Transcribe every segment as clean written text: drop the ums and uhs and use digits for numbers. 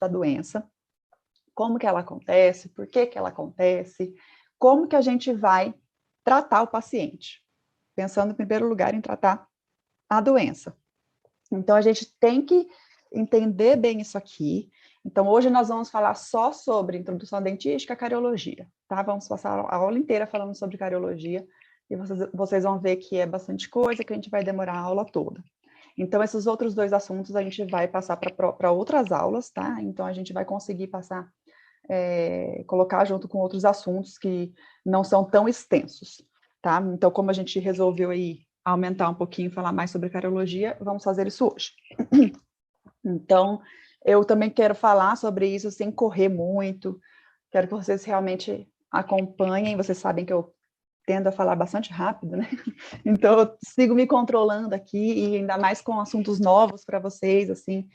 da doença, como que ela acontece, por que que ela acontece, como que a gente vai tratar o paciente, pensando em primeiro lugar em tratar a doença. Então, a gente tem que entender bem isso aqui. Então, hoje nós vamos falar só sobre introdução à dentística e cariologia, tá? Vamos passar a aula inteira falando sobre cariologia, e vocês vão ver que é bastante coisa, que a gente vai demorar a aula toda. Então, esses outros dois assuntos a gente vai passar para outras aulas, tá? Então, a gente vai conseguir passar, colocar junto com outros assuntos que não são tão extensos, tá? Então, como a gente resolveu aí aumentar um pouquinho, falar mais sobre cariologia, vamos fazer isso hoje. Então, eu também quero falar sobre isso sem correr muito, quero que vocês realmente acompanhem, vocês sabem que eu tendo a falar bastante rápido, né? Então, eu sigo me controlando aqui, e ainda mais com assuntos novos para vocês, assim.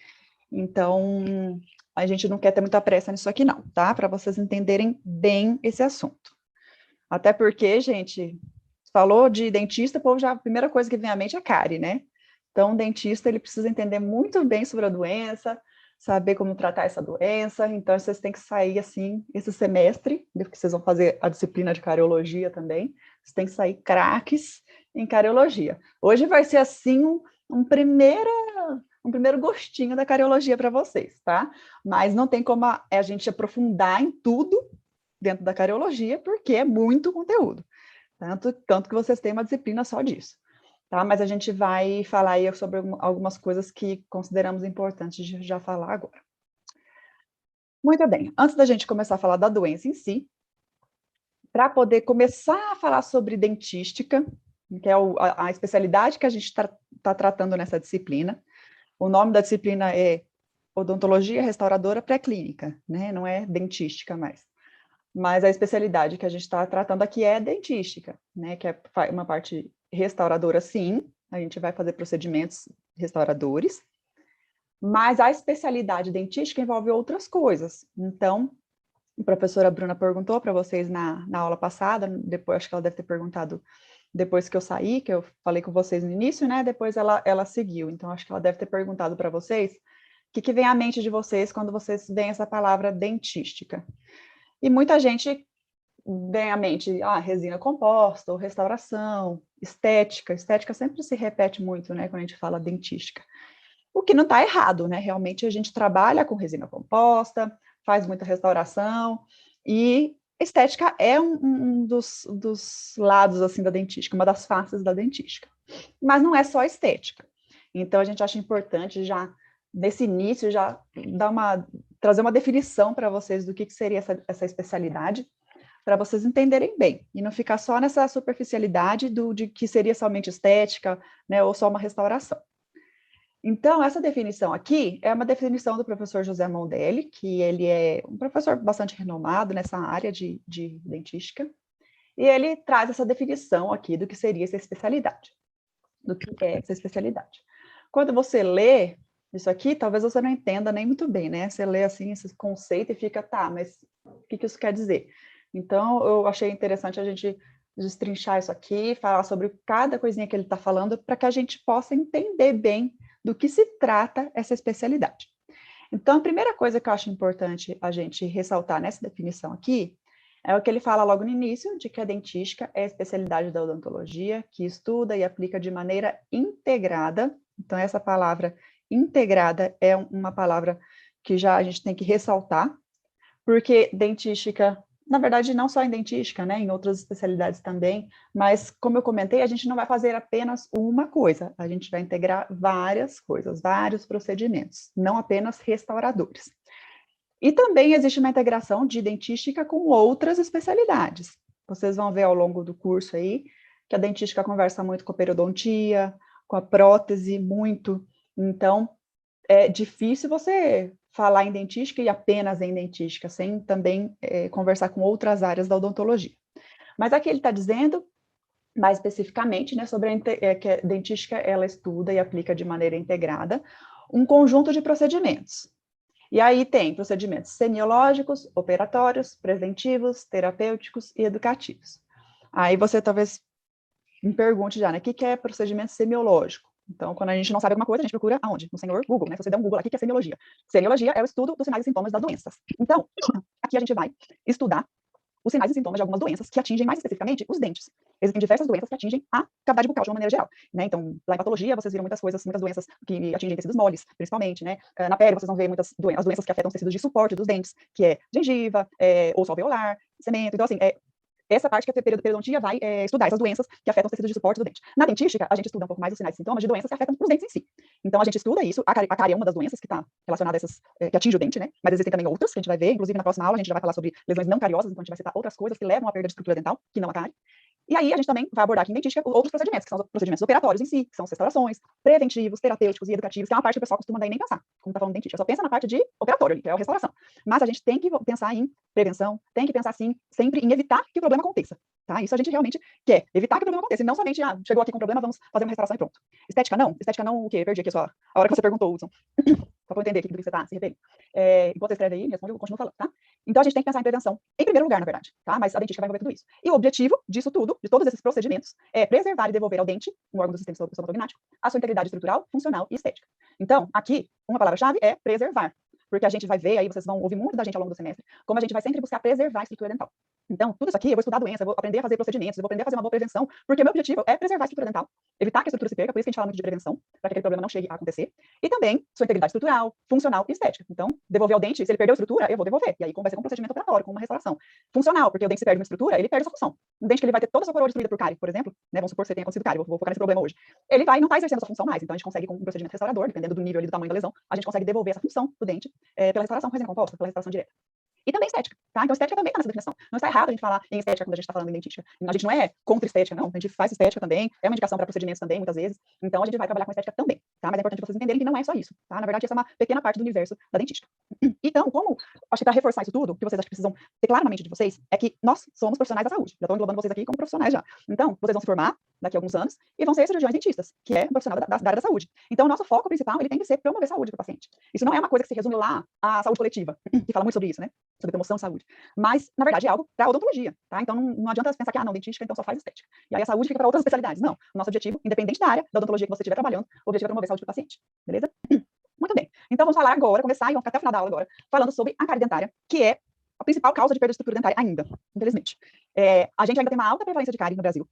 Então, a gente não quer ter muita pressa nisso aqui, não, tá? Para vocês entenderem bem esse assunto. Até porque, gente, falou de dentista, o povo já, a primeira coisa que vem à mente é cárie, né? Então, o dentista, ele precisa entender muito bem sobre a doença, saber como tratar essa doença. Então, vocês têm que sair, assim, esse semestre, porque vocês vão fazer a disciplina de cariologia também, vocês têm que sair craques em cariologia. Hoje vai ser, assim, um primeiro gostinho da cariologia para vocês, tá? Mas não tem como a gente aprofundar em tudo dentro da cariologia, porque é muito conteúdo. Tanto que vocês têm uma disciplina só disso. Tá? Mas a gente vai falar aí sobre algumas coisas que consideramos importantes de já falar agora. Muito bem, antes da gente começar a falar da doença em si, para poder começar a falar sobre dentística, que é a especialidade que a gente está tratando nessa disciplina, o nome da disciplina é Odontologia Restauradora Pré-Clínica, né? Não é dentística mais. Mas a especialidade que a gente está tratando aqui é dentística, né? Que é uma parte restauradora, sim, a gente vai fazer procedimentos restauradores, mas a especialidade dentística envolve outras coisas. Então, a professora Bruna perguntou para vocês na aula passada, depois acho que ela deve ter perguntado depois que eu saí, que eu falei com vocês no início, né? Depois ela seguiu, então acho que ela deve ter perguntado para vocês o que vem à mente de vocês quando vocês veem essa palavra dentística. E muita gente vem à mente, resina composta, ou restauração, estética. Estética sempre se repete muito, né, quando a gente fala dentística. O que não está errado, né? Realmente a gente trabalha com resina composta, faz muita restauração, e estética é um dos lados, assim, da dentística, uma das faces da dentística. Mas não é só estética. Então, a gente acha importante já, nesse início, já trazer uma definição para vocês do que seria essa especialidade, para vocês entenderem bem, e não ficar só nessa superficialidade de que seria somente estética, né, ou só uma restauração. Então, essa definição aqui é uma definição do professor José Mondelli, que ele é um professor bastante renomado nessa área de dentística, e ele traz essa definição aqui do que seria essa especialidade, do que é essa especialidade. Quando você lê isso aqui, talvez você não entenda nem muito bem, né? Você lê assim esse conceito e fica, tá, mas o que isso quer dizer? Então, eu achei interessante a gente destrinchar isso aqui, falar sobre cada coisinha que ele está falando, para que a gente possa entender bem do que se trata essa especialidade. Então, a primeira coisa que eu acho importante a gente ressaltar nessa definição aqui é o que ele fala logo no início, de que a dentística é a especialidade da odontologia que estuda e aplica de maneira integrada. Então, essa palavra integrada é uma palavra que já a gente tem que ressaltar, porque dentística, na verdade, não só em dentística, né, em outras especialidades também, mas, como eu comentei, a gente não vai fazer apenas uma coisa, a gente vai integrar várias coisas, vários procedimentos, não apenas restauradores. E também existe uma integração de dentística com outras especialidades. Vocês vão ver ao longo do curso aí que a dentística conversa muito com a periodontia, com a prótese, muito. Então, é difícil você falar em dentística e apenas em dentística, sem também conversar com outras áreas da odontologia. Mas aqui ele está dizendo, mais especificamente, né, sobre que a dentística ela estuda e aplica de maneira integrada um conjunto de procedimentos. E aí tem procedimentos semiológicos, operatórios, preventivos, terapêuticos e educativos. Aí você talvez me pergunte já, né, o que é procedimento semiológico? Então, quando a gente não sabe alguma coisa, a gente procura aonde? No senhor Google, né? Se você der um Google aqui, que é semiologia. Semiologia é o estudo dos sinais e sintomas das doenças. Então, aqui a gente vai estudar os sinais e sintomas de algumas doenças que atingem mais especificamente os dentes. Existem diversas doenças que atingem a cavidade bucal de uma maneira geral, né? Então, lá em patologia, vocês viram muitas coisas, muitas doenças que atingem tecidos moles, principalmente, né? Na pele, vocês vão ver muitas as doenças que afetam os tecidos de suporte dos dentes, que é gengiva, osso alveolar, cemento. Então, assim, essa parte que a periodontia vai estudar, essas doenças que afetam os tecidos de suporte do dente. Na dentística, a gente estuda um pouco mais os sinais e sintomas de doenças que afetam os dentes em si. Então, a gente estuda isso. A cárie é uma das doenças que está relacionada a essas, que atinge o dente, né? Mas existem também outras que a gente vai ver. Inclusive, na próxima aula, a gente já vai falar sobre lesões não cariosas, então a gente vai citar outras coisas que levam à perda de estrutura dental, que não a cárie. E aí, a gente também vai abordar aqui em dentística outros procedimentos, que são os procedimentos operatórios em si, que são as restaurações, preventivos, terapêuticos e educativos, que é uma parte que o pessoal costuma daí nem pensar, como tá falando dentística. Só pensa na parte de operatório, que é a restauração. Mas a gente tem que pensar em prevenção, tem que pensar, sim, sempre em evitar que o problema aconteça. Tá? Isso a gente realmente quer, evitar que o problema aconteça, e não somente, chegou aqui com problema, vamos fazer uma restauração e pronto. Estética não, o quê? Perdi aqui a hora que você perguntou, Hudson. Só para eu entender aqui do que você está se referindo. Enquanto você escreve aí, me responde, eu continuo falando, tá? Então, a gente tem que pensar em prevenção em primeiro lugar, na verdade, tá? Mas a dentística vai envolver tudo isso. E o objetivo disso tudo, de todos esses procedimentos, é preservar e devolver ao dente, um órgão do sistema estomatognático, a sua integridade estrutural, funcional e estética. Então, aqui, uma palavra-chave é preservar, porque a gente vai ver, aí vocês vão ouvir muito da gente ao longo do semestre, como a gente vai sempre buscar preservar a estrutura dental. Então, tudo isso aqui, eu vou estudar a doença, eu vou aprender a fazer procedimentos, eu vou aprender a fazer uma boa prevenção, porque o meu objetivo é preservar a estrutura dental, evitar que a estrutura se perca, por isso que a gente fala muito de prevenção, para que aquele problema não chegue a acontecer, e também sua integridade estrutural, funcional e estética. Então, devolver ao dente, se ele perdeu a estrutura, eu vou devolver, e aí vai ser com um procedimento operatório, com uma restauração. Funcional, porque o dente se perde uma estrutura, ele perde a sua função. Um dente que ele vai ter toda a sua coroa destruída por cárie, por exemplo, né, vamos supor que você tenha acontecido cárie, vou focar nesse problema hoje, ele vai não estar exercendo a sua função mais, então a gente consegue, com um procedimento restaurador, dependendo do nível e do tamanho da lesão, a gente consegue devolver essa função do dente pela restauração com resina composta, pela restauração direta. E também estética, tá? Então, estética também está nessa definição. Não está errado a gente falar em estética quando a gente está falando em dentística. A gente não é contra estética, não. A gente faz estética também, é uma indicação para procedimentos também, muitas vezes. Então, a gente vai trabalhar com estética também, tá? Mas é importante vocês entenderem que não é só isso, tá? Na verdade, essa é uma pequena parte do universo da dentística. Então, como, acho que para reforçar isso tudo, o que vocês acham que precisam ter claro na mente de vocês, é que nós somos profissionais da saúde. Já estou englobando vocês aqui como profissionais já. Então, vocês vão se formar daqui a alguns anos e vão ser cirurgiões dentistas, que é um profissional da área da saúde. Então, o nosso foco principal, ele tem que ser promover saúde para o paciente. Isso não é uma coisa que se resume lá à saúde coletiva, que fala muito sobre isso, né? Sobre promoção de saúde. Mas, na verdade, é algo para odontologia, tá? Então, não adianta pensar que, não, dentística, então só faz estética. E aí a saúde fica para outras especialidades. Não. O nosso objetivo, independente da área da odontologia que você estiver trabalhando, o objetivo é promover saúde para o paciente. Beleza? Muito bem. Então, vamos falar agora, começar e vamos ficar até o final da aula agora, falando sobre a cárie dentária, que é a principal causa de perda de estrutura dentária ainda, infelizmente. A gente ainda tem uma alta prevalência de cárie no Brasil.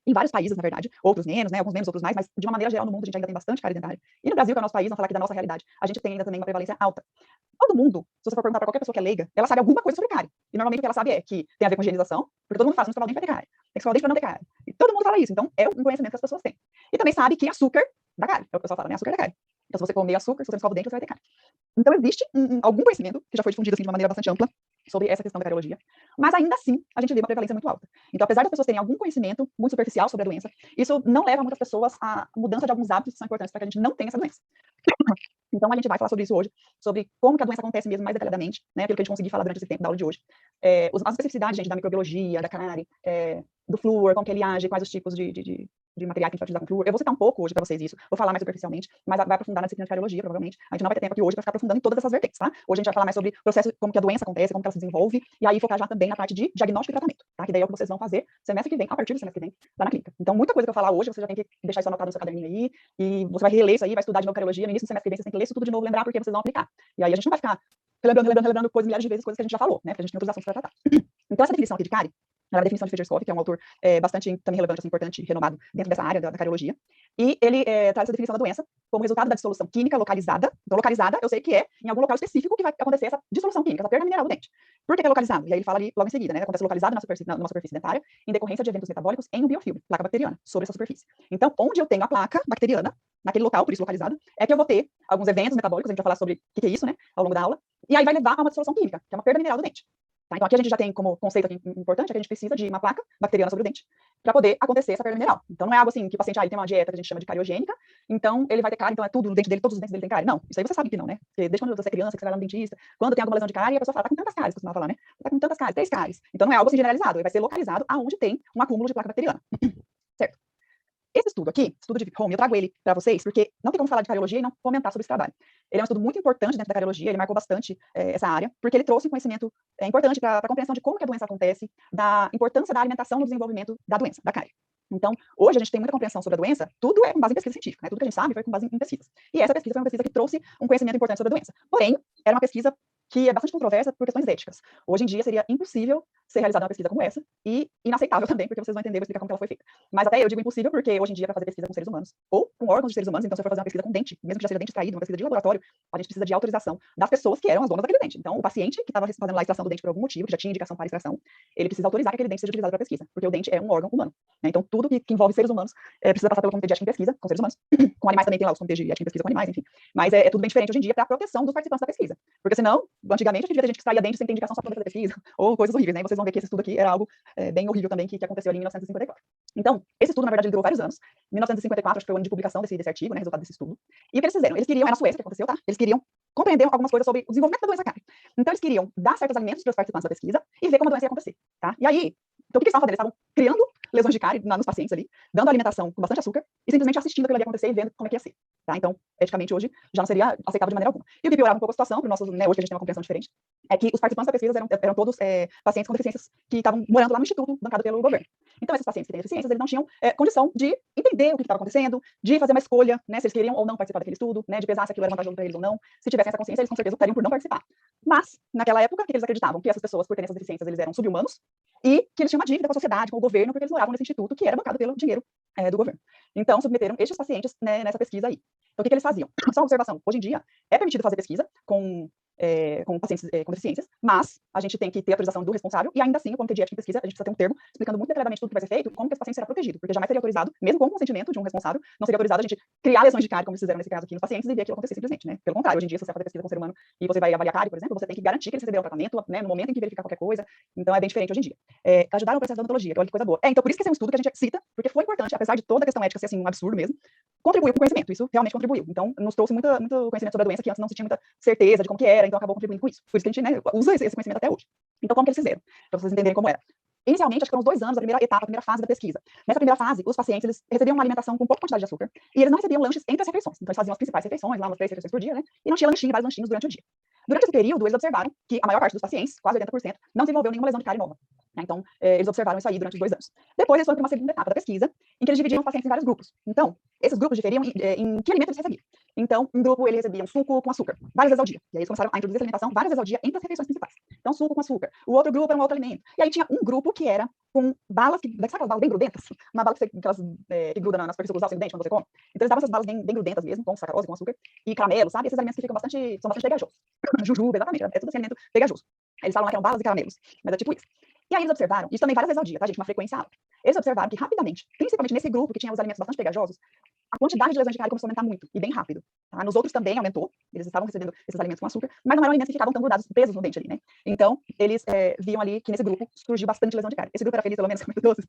Em vários países, na verdade, outros menos, né, alguns menos, outros mais, mas de uma maneira geral no mundo a gente ainda tem bastante cárie dentária. E no Brasil, que é o nosso país, vamos falar aqui da nossa realidade, a gente tem ainda também uma prevalência alta. Todo mundo, se você for perguntar para qualquer pessoa que é leiga, ela sabe alguma coisa sobre cárie. E normalmente o que ela sabe é que tem a ver com higienização, porque todo mundo fala, se não escovar o dente vai ter cárie. Tem que escovar o dente para não ter cárie. E todo mundo fala isso, então é um conhecimento que as pessoas têm. E também sabe que açúcar dá cárie, é o que o pessoal fala, né, açúcar dá cárie. Então se você comer açúcar, se você não escova o dente, você vai ter cárie. Então existe algum conhecimento que já foi difundido assim, de uma maneira bastante ampla sobre essa questão da cariologia, mas ainda assim a gente vê uma prevalência muito alta. Então, apesar das pessoas terem algum conhecimento muito superficial sobre a doença, isso não leva muitas pessoas à mudança de alguns hábitos que são importantes para que a gente não tenha essa doença. Então, a gente vai falar sobre isso hoje, sobre como que a doença acontece mesmo mais detalhadamente, né, aquilo que a gente conseguir falar durante esse tempo da aula de hoje. As especificidades, gente, da microbiologia, da cárie, do flúor, como que ele age, quais os tipos de materiais que a gente vai utilizar com flúor. Eu vou citar um pouco hoje para vocês isso, vou falar mais superficialmente, mas vai aprofundar na disciplina de cariologia, provavelmente. A gente não vai ter tempo aqui hoje para ficar aprofundando em todas essas vertentes, tá? Hoje a gente vai falar mais sobre o processo, como que a doença acontece, como que ela se desenvolve, e aí focar já também na parte de diagnóstico e tratamento, tá? Que daí é o que vocês vão fazer semestre que vem, a partir do semestre que vem, lá na clínica. Então, muita coisa que eu falar hoje, você já tem que deixar isso anotado no seu caderninho aí, e você vai reler isso aí, vai estudar de novo cariologia, no início do semestre que vem, você tem que ler isso tudo de novo, lembrar porque vocês vão aplicar. E aí a gente não vai ficar relembrando coisas milhares de vezes, coisas que a gente já falou, né? Porque a gente tem outros assuntos para tratar. Então, essa definição aqui de cárie, a definição de Fedorskov, que é um autor bastante também relevante, assim, importante, renomado dentro dessa área da cariologia, e ele traz essa definição da doença como resultado da dissolução química localizada. Então, localizada, eu sei que é em algum local específico que vai acontecer essa dissolução química, essa perda mineral do dente. Por que é localizado? E aí ele fala ali logo em seguida, né? Acontece localizado numa superfície dentária, em decorrência de eventos metabólicos em um biofilme, placa bacteriana, sobre essa superfície. Então, onde eu tenho a placa bacteriana, naquele local, por isso localizado, é que eu vou ter alguns eventos metabólicos, a gente vai falar sobre o que é isso, né, ao longo da aula, e aí vai levar a uma dissolução química, que é uma perda mineral do dente. Tá? Então, aqui a gente já tem como conceito aqui importante é que a gente precisa de uma placa bacteriana sobre o dente para poder acontecer essa perda mineral. Então, não é algo assim que o paciente ele tem uma dieta que a gente chama de cariogênica, então ele vai ter cárie, então é tudo no dente dele, todos os dentes dele tem cárie. Não, isso aí você sabe que não, né? Porque desde quando você é criança, que você vai lá no dentista, quando tem alguma lesão de cárie, a pessoa fala, tá com tantas cáries, costuma falar, né? Tá com tantas cáries, 3 cáries. Então, não é algo assim generalizado, ele vai ser localizado aonde tem um acúmulo de placa bacteriana. Certo? Esse estudo aqui, estudo de Home, eu trago ele para vocês, porque não tem como falar de cariologia e não comentar sobre esse trabalho. Ele é um estudo muito importante dentro da cariologia, ele marcou bastante essa área, porque ele trouxe um conhecimento importante para a compreensão de como que a doença acontece, da importância da alimentação no desenvolvimento da doença, da cárie. Então, hoje a gente tem muita compreensão sobre a doença, tudo é com base em pesquisa científica, né? Tudo que a gente sabe foi com base em pesquisas. E essa pesquisa foi uma pesquisa que trouxe um conhecimento importante sobre a doença. Porém, era uma pesquisa que é bastante controversa por questões éticas. Hoje em dia seria impossível ser realizada uma pesquisa como essa e inaceitável também, porque vocês vão entender, vou explicar como que ela foi feita. Mas até eu digo impossível porque hoje em dia para fazer pesquisa com seres humanos ou com órgãos de seres humanos, então se eu for fazer uma pesquisa com dente, mesmo que já seja dente extraído, uma pesquisa de laboratório, a gente precisa de autorização das pessoas que eram as donas daquele dente. Então, o paciente que estava fazendo lá a extração do dente por algum motivo, que já tinha indicação para extração, ele precisa autorizar que aquele dente seja utilizado para pesquisa, porque o dente é um órgão humano, né? Então, tudo que envolve seres humanos precisa passar pelo comitê de ética em pesquisa com seres humanos. Com animais também tem lá os comitês de ética em pesquisa com animais, enfim. Mas é tudo bem diferente hoje em dia para a proteção dos participantes da pesquisa. Porque senão, antigamente, a gente via gente que extraía dente sem ter indicação só para fazer pesquisa, ou coisas horríveis, né? E vocês vão ver que esse estudo aqui era algo bem horrível também que aconteceu ali em 1954. Então, esse estudo, na verdade, ele durou vários anos. 1954, acho que foi o ano de publicação desse artigo, né, resultado desse estudo. E o que eles fizeram? Eles queriam, era na Suécia que aconteceu, tá? Eles queriam compreender algumas coisas sobre o desenvolvimento da doença cárie. Então, eles queriam dar certos alimentos para os participantes da pesquisa e ver como a doença ia acontecer, tá? E aí, então, o que eles estavam fazendo? Eles estavam criando lesões de cárie nos pacientes ali, dando alimentação com bastante açúcar e simplesmente assistindo aquilo ali acontecer e vendo como é que ia ser, tá? Então, eticamente, hoje, já não seria aceitável de maneira alguma. E o que piorava um pouco a situação, para nossos, né, hoje que a gente tem uma compreensão diferente, é que os participantes da pesquisa eram todos pacientes com deficiências que estavam morando lá no instituto, bancado pelo governo. Então, esses pacientes que têm deficiências, eles não tinham condição de entender o que estava acontecendo, de fazer uma escolha, né, se eles queriam ou não participar daquele estudo, né, de pesar se aquilo era vantajoso para eles ou não. Se tivessem essa consciência, eles com certeza optariam por não participar. Mas, naquela época, que eles acreditavam que essas pessoas, por terem essas deficiências, eles eram subhumanos e que eles tinham uma dívida com a sociedade, com o governo, porque eles moravam nesse instituto que era bancado pelo dinheiro do governo. Então, submeteram estes pacientes, né, nessa pesquisa aí. Então, o que eles faziam? Só uma observação. Hoje em dia, é permitido fazer pesquisa com pacientes com deficiências, mas a gente tem que ter a autorização do responsável, e ainda assim, o comitê de ética em pesquisa, a gente precisa ter um termo explicando muito detalhadamente tudo que vai ser feito, como que esse paciente será protegido, porque jamais seria autorizado, mesmo com o consentimento de um responsável, não seria autorizado a gente criar lesões de cárie, como fizeram nesse caso aqui nos pacientes, e ver aquilo acontecer simplesmente, né? Pelo contrário, hoje em dia, se você vai fazer pesquisa com um ser humano e você vai avaliar cárie, por exemplo, você tem que garantir que eles receberam o tratamento, né, no momento em que verificar qualquer coisa, então é bem diferente hoje em dia. Ajudaram o processo da odontologia, olha que coisa boa. Então, por isso que esse é um estudo que a gente cita, porque foi importante, apesar de toda a questão ética ser assim um absurdo mesmo, contribuiu com o conhecimento, isso realmente contribuiu. Então, nos trouxe muito conhecimento sobre a doença que antes não se tinha muita certeza de como que era, então acabou contribuindo com isso. Por isso que a gente, né, usa esse conhecimento até hoje. Então, como que eles fizeram? Para vocês entenderem como era. Inicialmente, acho que foram uns 2 anos, a primeira etapa, a primeira fase da pesquisa. Nessa primeira fase, os pacientes eles recebiam uma alimentação com pouca quantidade de açúcar e eles não recebiam lanches entre as refeições. Então, eles faziam as principais refeições, lá umas 3 refeições por dia, né? E não tinha lanchinho, vários lanchinhos durante o dia. Durante esse período, eles observaram que a maior parte dos pacientes, quase 80%, não desenvolveu nenhuma lesão de cárie nova. Né? Então, eles observaram isso aí durante os 2 anos. Depois, eles foram para uma segunda etapa da pesquisa, em que eles dividiram os pacientes em vários grupos. Então, esses grupos diferiam em que alimentos eles recebiam. Então, um grupo, ele recebia um suco com açúcar, várias vezes ao dia. E aí, eles começaram a introduzir essa alimentação várias vezes ao dia entre as refeições principais. Então, suco com açúcar. O outro grupo era um outro alimento. E aí, tinha um grupo que era com balas, sabe aquelas balas bem grudentas? Uma bala que gruda na superfície do dente quando você come. Então, eles davam essas balas bem grudentas mesmo, com sacarose, com açúcar, e caramelo, sabe? Esses alimentos que ficam são bastante pegajosos. Jujuba, exatamente, é tudo esse alimento pegajoso. Eles falam lá que eram balas e caramelos, mas é tipo isso. E aí eles observaram, isso também várias vezes ao dia, tá, gente? Uma frequência alta. Eles observaram que rapidamente, principalmente nesse grupo que tinha os alimentos bastante pegajosos, a quantidade de lesões de cárie começou a aumentar muito, e bem rápido. Tá? Nos outros também aumentou, eles estavam recebendo esses alimentos com açúcar, mas não eram alimentos que ficavam tão grudados, presos no dente ali, né? Então, eles viam ali que nesse grupo surgiu bastante lesão de cárie. Esse grupo era feliz, pelo menos, comendo doces?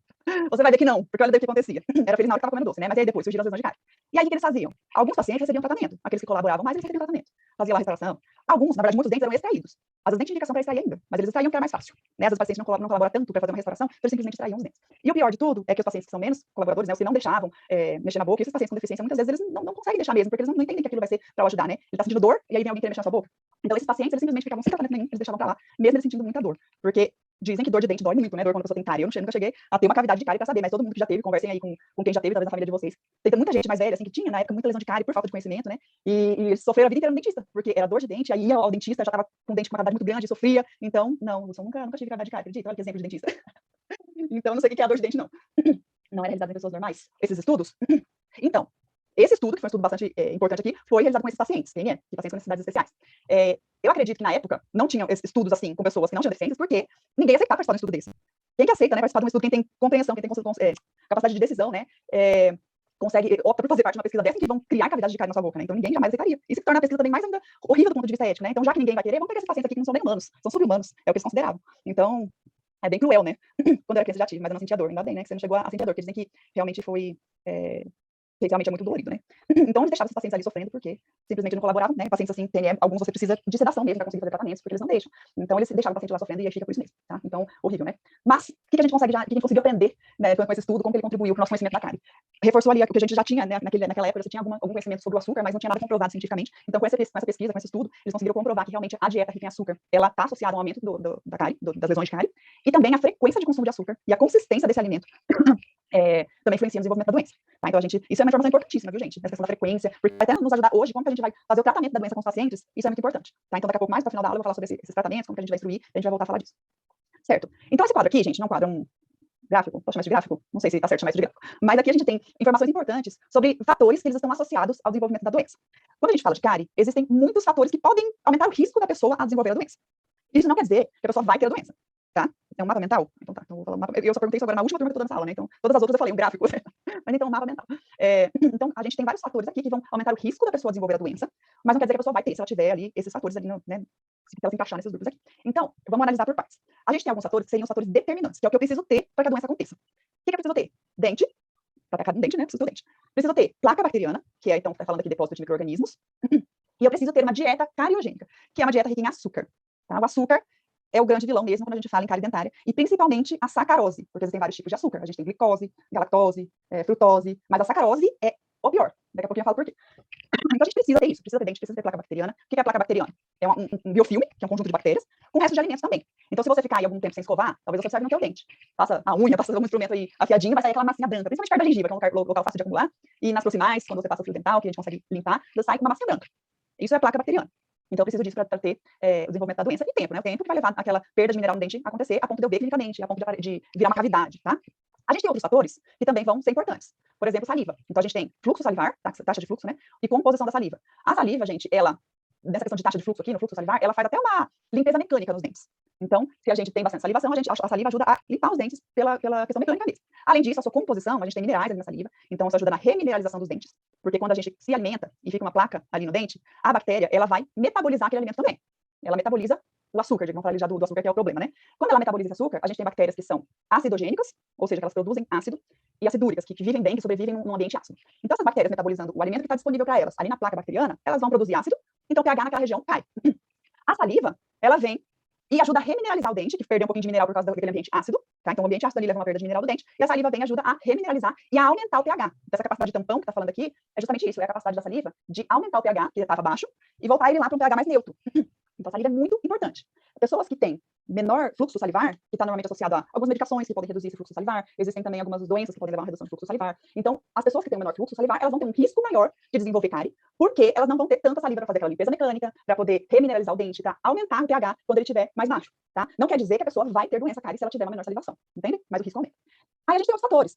Você vai ver que não, porque olha daí o que acontecia. Era feliz na hora que estava comendo doce, né? Mas aí depois surgiram as lesões de cárie. E aí o que eles faziam? Alguns pacientes recebiam tratamento, aqueles que colaboravam mais, eles recebiam tratamento. Fazia lá a restauração. Alguns, na verdade, muitos dentes eram extraídos. Às vezes nem tinha indicação para extrair ainda, mas eles extraíam que era mais fácil. Né? Às vezes os pacientes não colaboram tanto para fazer uma restauração, então eles simplesmente extraíam os dentes. E o pior de tudo é que os pacientes que são menos colaboradores, né, os que não deixavam mexer na boca, e esses pacientes com deficiência, muitas vezes eles não conseguem deixar mesmo, porque eles não entendem que aquilo vai ser para ajudar, né? Ele tá sentindo dor, e aí vem alguém querer mexer na sua boca. Então esses pacientes, eles simplesmente ficavam sem tratamento nenhum, eles deixavam pra lá, mesmo eles sentindo muita dor. Porque dizem que dor de dente dói muito, né? Dor quando a pessoa tem cárie. Eu nunca cheguei a ter uma cavidade de cárie pra saber, mas todo mundo que já teve, conversem aí com quem já teve, talvez na família de vocês. Tem muita gente mais velha, assim, que tinha, na época, muita lesão de cárie por falta de conhecimento, né? E eles sofreram a vida inteira no dentista, porque era dor de dente, aí ia ao dentista, já tava com o dente com uma cavidade muito grande, sofria. Então, não, eu nunca tive cavidade de cárie, acredita? Olha que exemplo de dentista. Então, não sei o que é a dor de dente, não. Não era realizado em pessoas normais, esses estudos. Então, esse estudo, que foi um estudo bastante importante aqui, foi realizado com esses pacientes, quem é? E pacientes com necessidades especiais. Eu acredito que na época não tinham estudos assim com pessoas que não tinham deficiências, porque ninguém aceitava participar de um estudo desse. Quem que aceita, né, participar de um estudo, quem tem compreensão, quem tem capacidade de decisão, né, opta por fazer parte de uma pesquisa dessa em que vão criar cavidade de cárie na sua boca, né? Então ninguém jamais aceitaria. Isso se torna a pesquisa também mais ainda horrível do ponto de vista ético, né? Então já que ninguém vai querer, vamos pegar esses pacientes aqui que não são nem humanos, são sub-humanos, é o que eles consideravam. Então, é bem cruel, né? Quando eu era criança já tive, mas eu não sentia dor, ainda bem, né, que você não chegou a sentir dor, porque dizem que realmente foi... realmente é muito dolorido, né? Então, eles deixavam esses pacientes ali sofrendo porque simplesmente não colaboravam, né? Pacientes assim, alguns você precisa de sedação mesmo para conseguir fazer tratamentos, porque eles não deixam. Então, eles deixavam o paciente lá sofrendo e aí fica por isso mesmo, tá? Então, horrível, né? Mas, o que a gente consegue o que a gente conseguiu aprender, né, com esse estudo, como que ele contribuiu para o nosso conhecimento da cárie? Reforçou ali o que a gente já tinha, né, naquela época, você tinha algum conhecimento sobre o açúcar, mas não tinha nada comprovado cientificamente. Então, com essa pesquisa, com esse estudo, eles conseguiram comprovar que realmente a dieta que tem açúcar, ela está associada ao aumento da cárie, das lesões de cárie, e também a frequência de consumo de açúcar e a consistência desse alimento também influencia no desenvolvimento da doença. Tá? Então, isso é uma informação importantíssima, viu, gente? Nessa questão da frequência, porque vai até nos ajudar hoje, como que a gente vai fazer o tratamento da doença com os pacientes, isso é muito importante. Tá? Então, daqui a pouco, mais para o final da aula, eu vou falar sobre esses tratamentos, como que a gente vai instruir, a gente vai voltar a falar disso. Certo? Então, esse quadro aqui, gente, não é um quadro, é um gráfico, posso chamar de gráfico? Não sei se está certo chamar isso de gráfico. Mas aqui a gente tem informações importantes sobre fatores que eles estão associados ao desenvolvimento da doença. Quando a gente fala de cárie, existem muitos fatores que podem aumentar o risco da pessoa a desenvolver a doença. Isso não quer dizer que a pessoa vai ter a doença, tá? É um mapa mental? Então tá, então vou falar um mapa. Eu só perguntei isso agora na última turma que eu tô dando essa aula, né? Então, todas as outras eu falei um gráfico, mas então um mapa mental. Então, a gente tem vários fatores aqui que vão aumentar o risco da pessoa desenvolver a doença, mas não quer dizer que a pessoa vai ter, se ela tiver ali esses fatores ali, né? Se ela se encaixar nesses grupos aqui. Então, vamos analisar por partes. A gente tem alguns fatores que seriam os fatores determinantes, que é o que eu preciso ter para que a doença aconteça. O que eu preciso ter? Dente, para atacar um dente, né? Preciso ter dente. Preciso ter placa bacteriana, que é, então, tá falando aqui de depósito de micro-organismos. E eu preciso ter uma dieta cariogênica, que é uma dieta rica em açúcar. Tá? O açúcar é o grande vilão mesmo quando a gente fala em cárie dentária, e principalmente a sacarose, porque existem vários tipos de açúcar. A gente tem glicose, galactose, frutose, mas a sacarose é o pior. Daqui a pouquinho eu falo por quê. Então a gente precisa ter isso, precisa ter dente, precisa ter placa bacteriana. O que é a placa bacteriana? É um biofilme, que é um conjunto de bactérias, com o resto de alimentos também. Então se você ficar aí algum tempo sem escovar, talvez você observe no teu dente. Passa a unha, passa algum instrumento aí afiadinho, vai sair aquela massinha branca, principalmente perto da gengiva, que é um local fácil de acumular, e nas proximais, quando você passa o fio dental, que a gente consegue limpar, sai com uma massinha branca. Isso é placa bacteriana. Então, eu preciso disso para ter o desenvolvimento da doença e tempo, né? O tempo que vai levar aquela perda de mineral no dente acontecer a ponto de eu ver clinicamente, a ponto de virar uma cavidade, tá? A gente tem outros fatores que também vão ser importantes. Por exemplo, saliva. Então, a gente tem fluxo salivar, taxa de fluxo, né? E composição da saliva. A saliva, gente, ela, nessa questão de taxa de fluxo aqui, no fluxo salivar, ela faz até uma limpeza mecânica nos dentes. Então, se a gente tem bastante salivação, a saliva ajuda a limpar os dentes pela questão mecânica mesmo. Além disso, a sua composição, a gente tem minerais ali na saliva, então isso ajuda na remineralização dos dentes, porque quando a gente se alimenta e fica uma placa ali no dente, a bactéria, ela vai metabolizar aquele alimento também. Ela metaboliza o açúcar, vamos falar já do açúcar, que é o problema, né? Quando ela metaboliza esse açúcar, a gente tem bactérias que são acidogênicas, ou seja, que elas produzem ácido, e acidúricas, que vivem bem, que sobrevivem num ambiente ácido. Então, essas bactérias metabolizando o alimento que está disponível para elas, ali na placa bacteriana, elas vão produzir ácido, então o pH naquela região cai. A saliva, ela vem e ajuda a remineralizar o dente, que perdeu um pouquinho de mineral por causa daquele ambiente ácido, tá? Então, o ambiente ácido ali leva uma perda de mineral do dente, e a saliva vem e ajuda a remineralizar e a aumentar o pH. Então, essa capacidade de tampão que está falando aqui é justamente isso, é a capacidade da saliva de aumentar o pH, que estava baixo, e voltar ele lá para um pH mais neutro. Então, a saliva é muito importante. Pessoas que têm menor fluxo salivar, que está normalmente associado a algumas medicações que podem reduzir esse fluxo salivar, existem também algumas doenças que podem levar a uma redução de fluxo salivar. Então, as pessoas que têm um menor fluxo salivar, elas vão ter um risco maior de desenvolver cárie, porque elas não vão ter tanta saliva para fazer aquela limpeza mecânica, para poder remineralizar o dente, para aumentar o pH quando ele estiver mais baixo, tá? Não quer dizer que a pessoa vai ter doença cárie se ela tiver uma menor salivação, entende? Mas o risco aumenta. Aí a gente tem os fatores.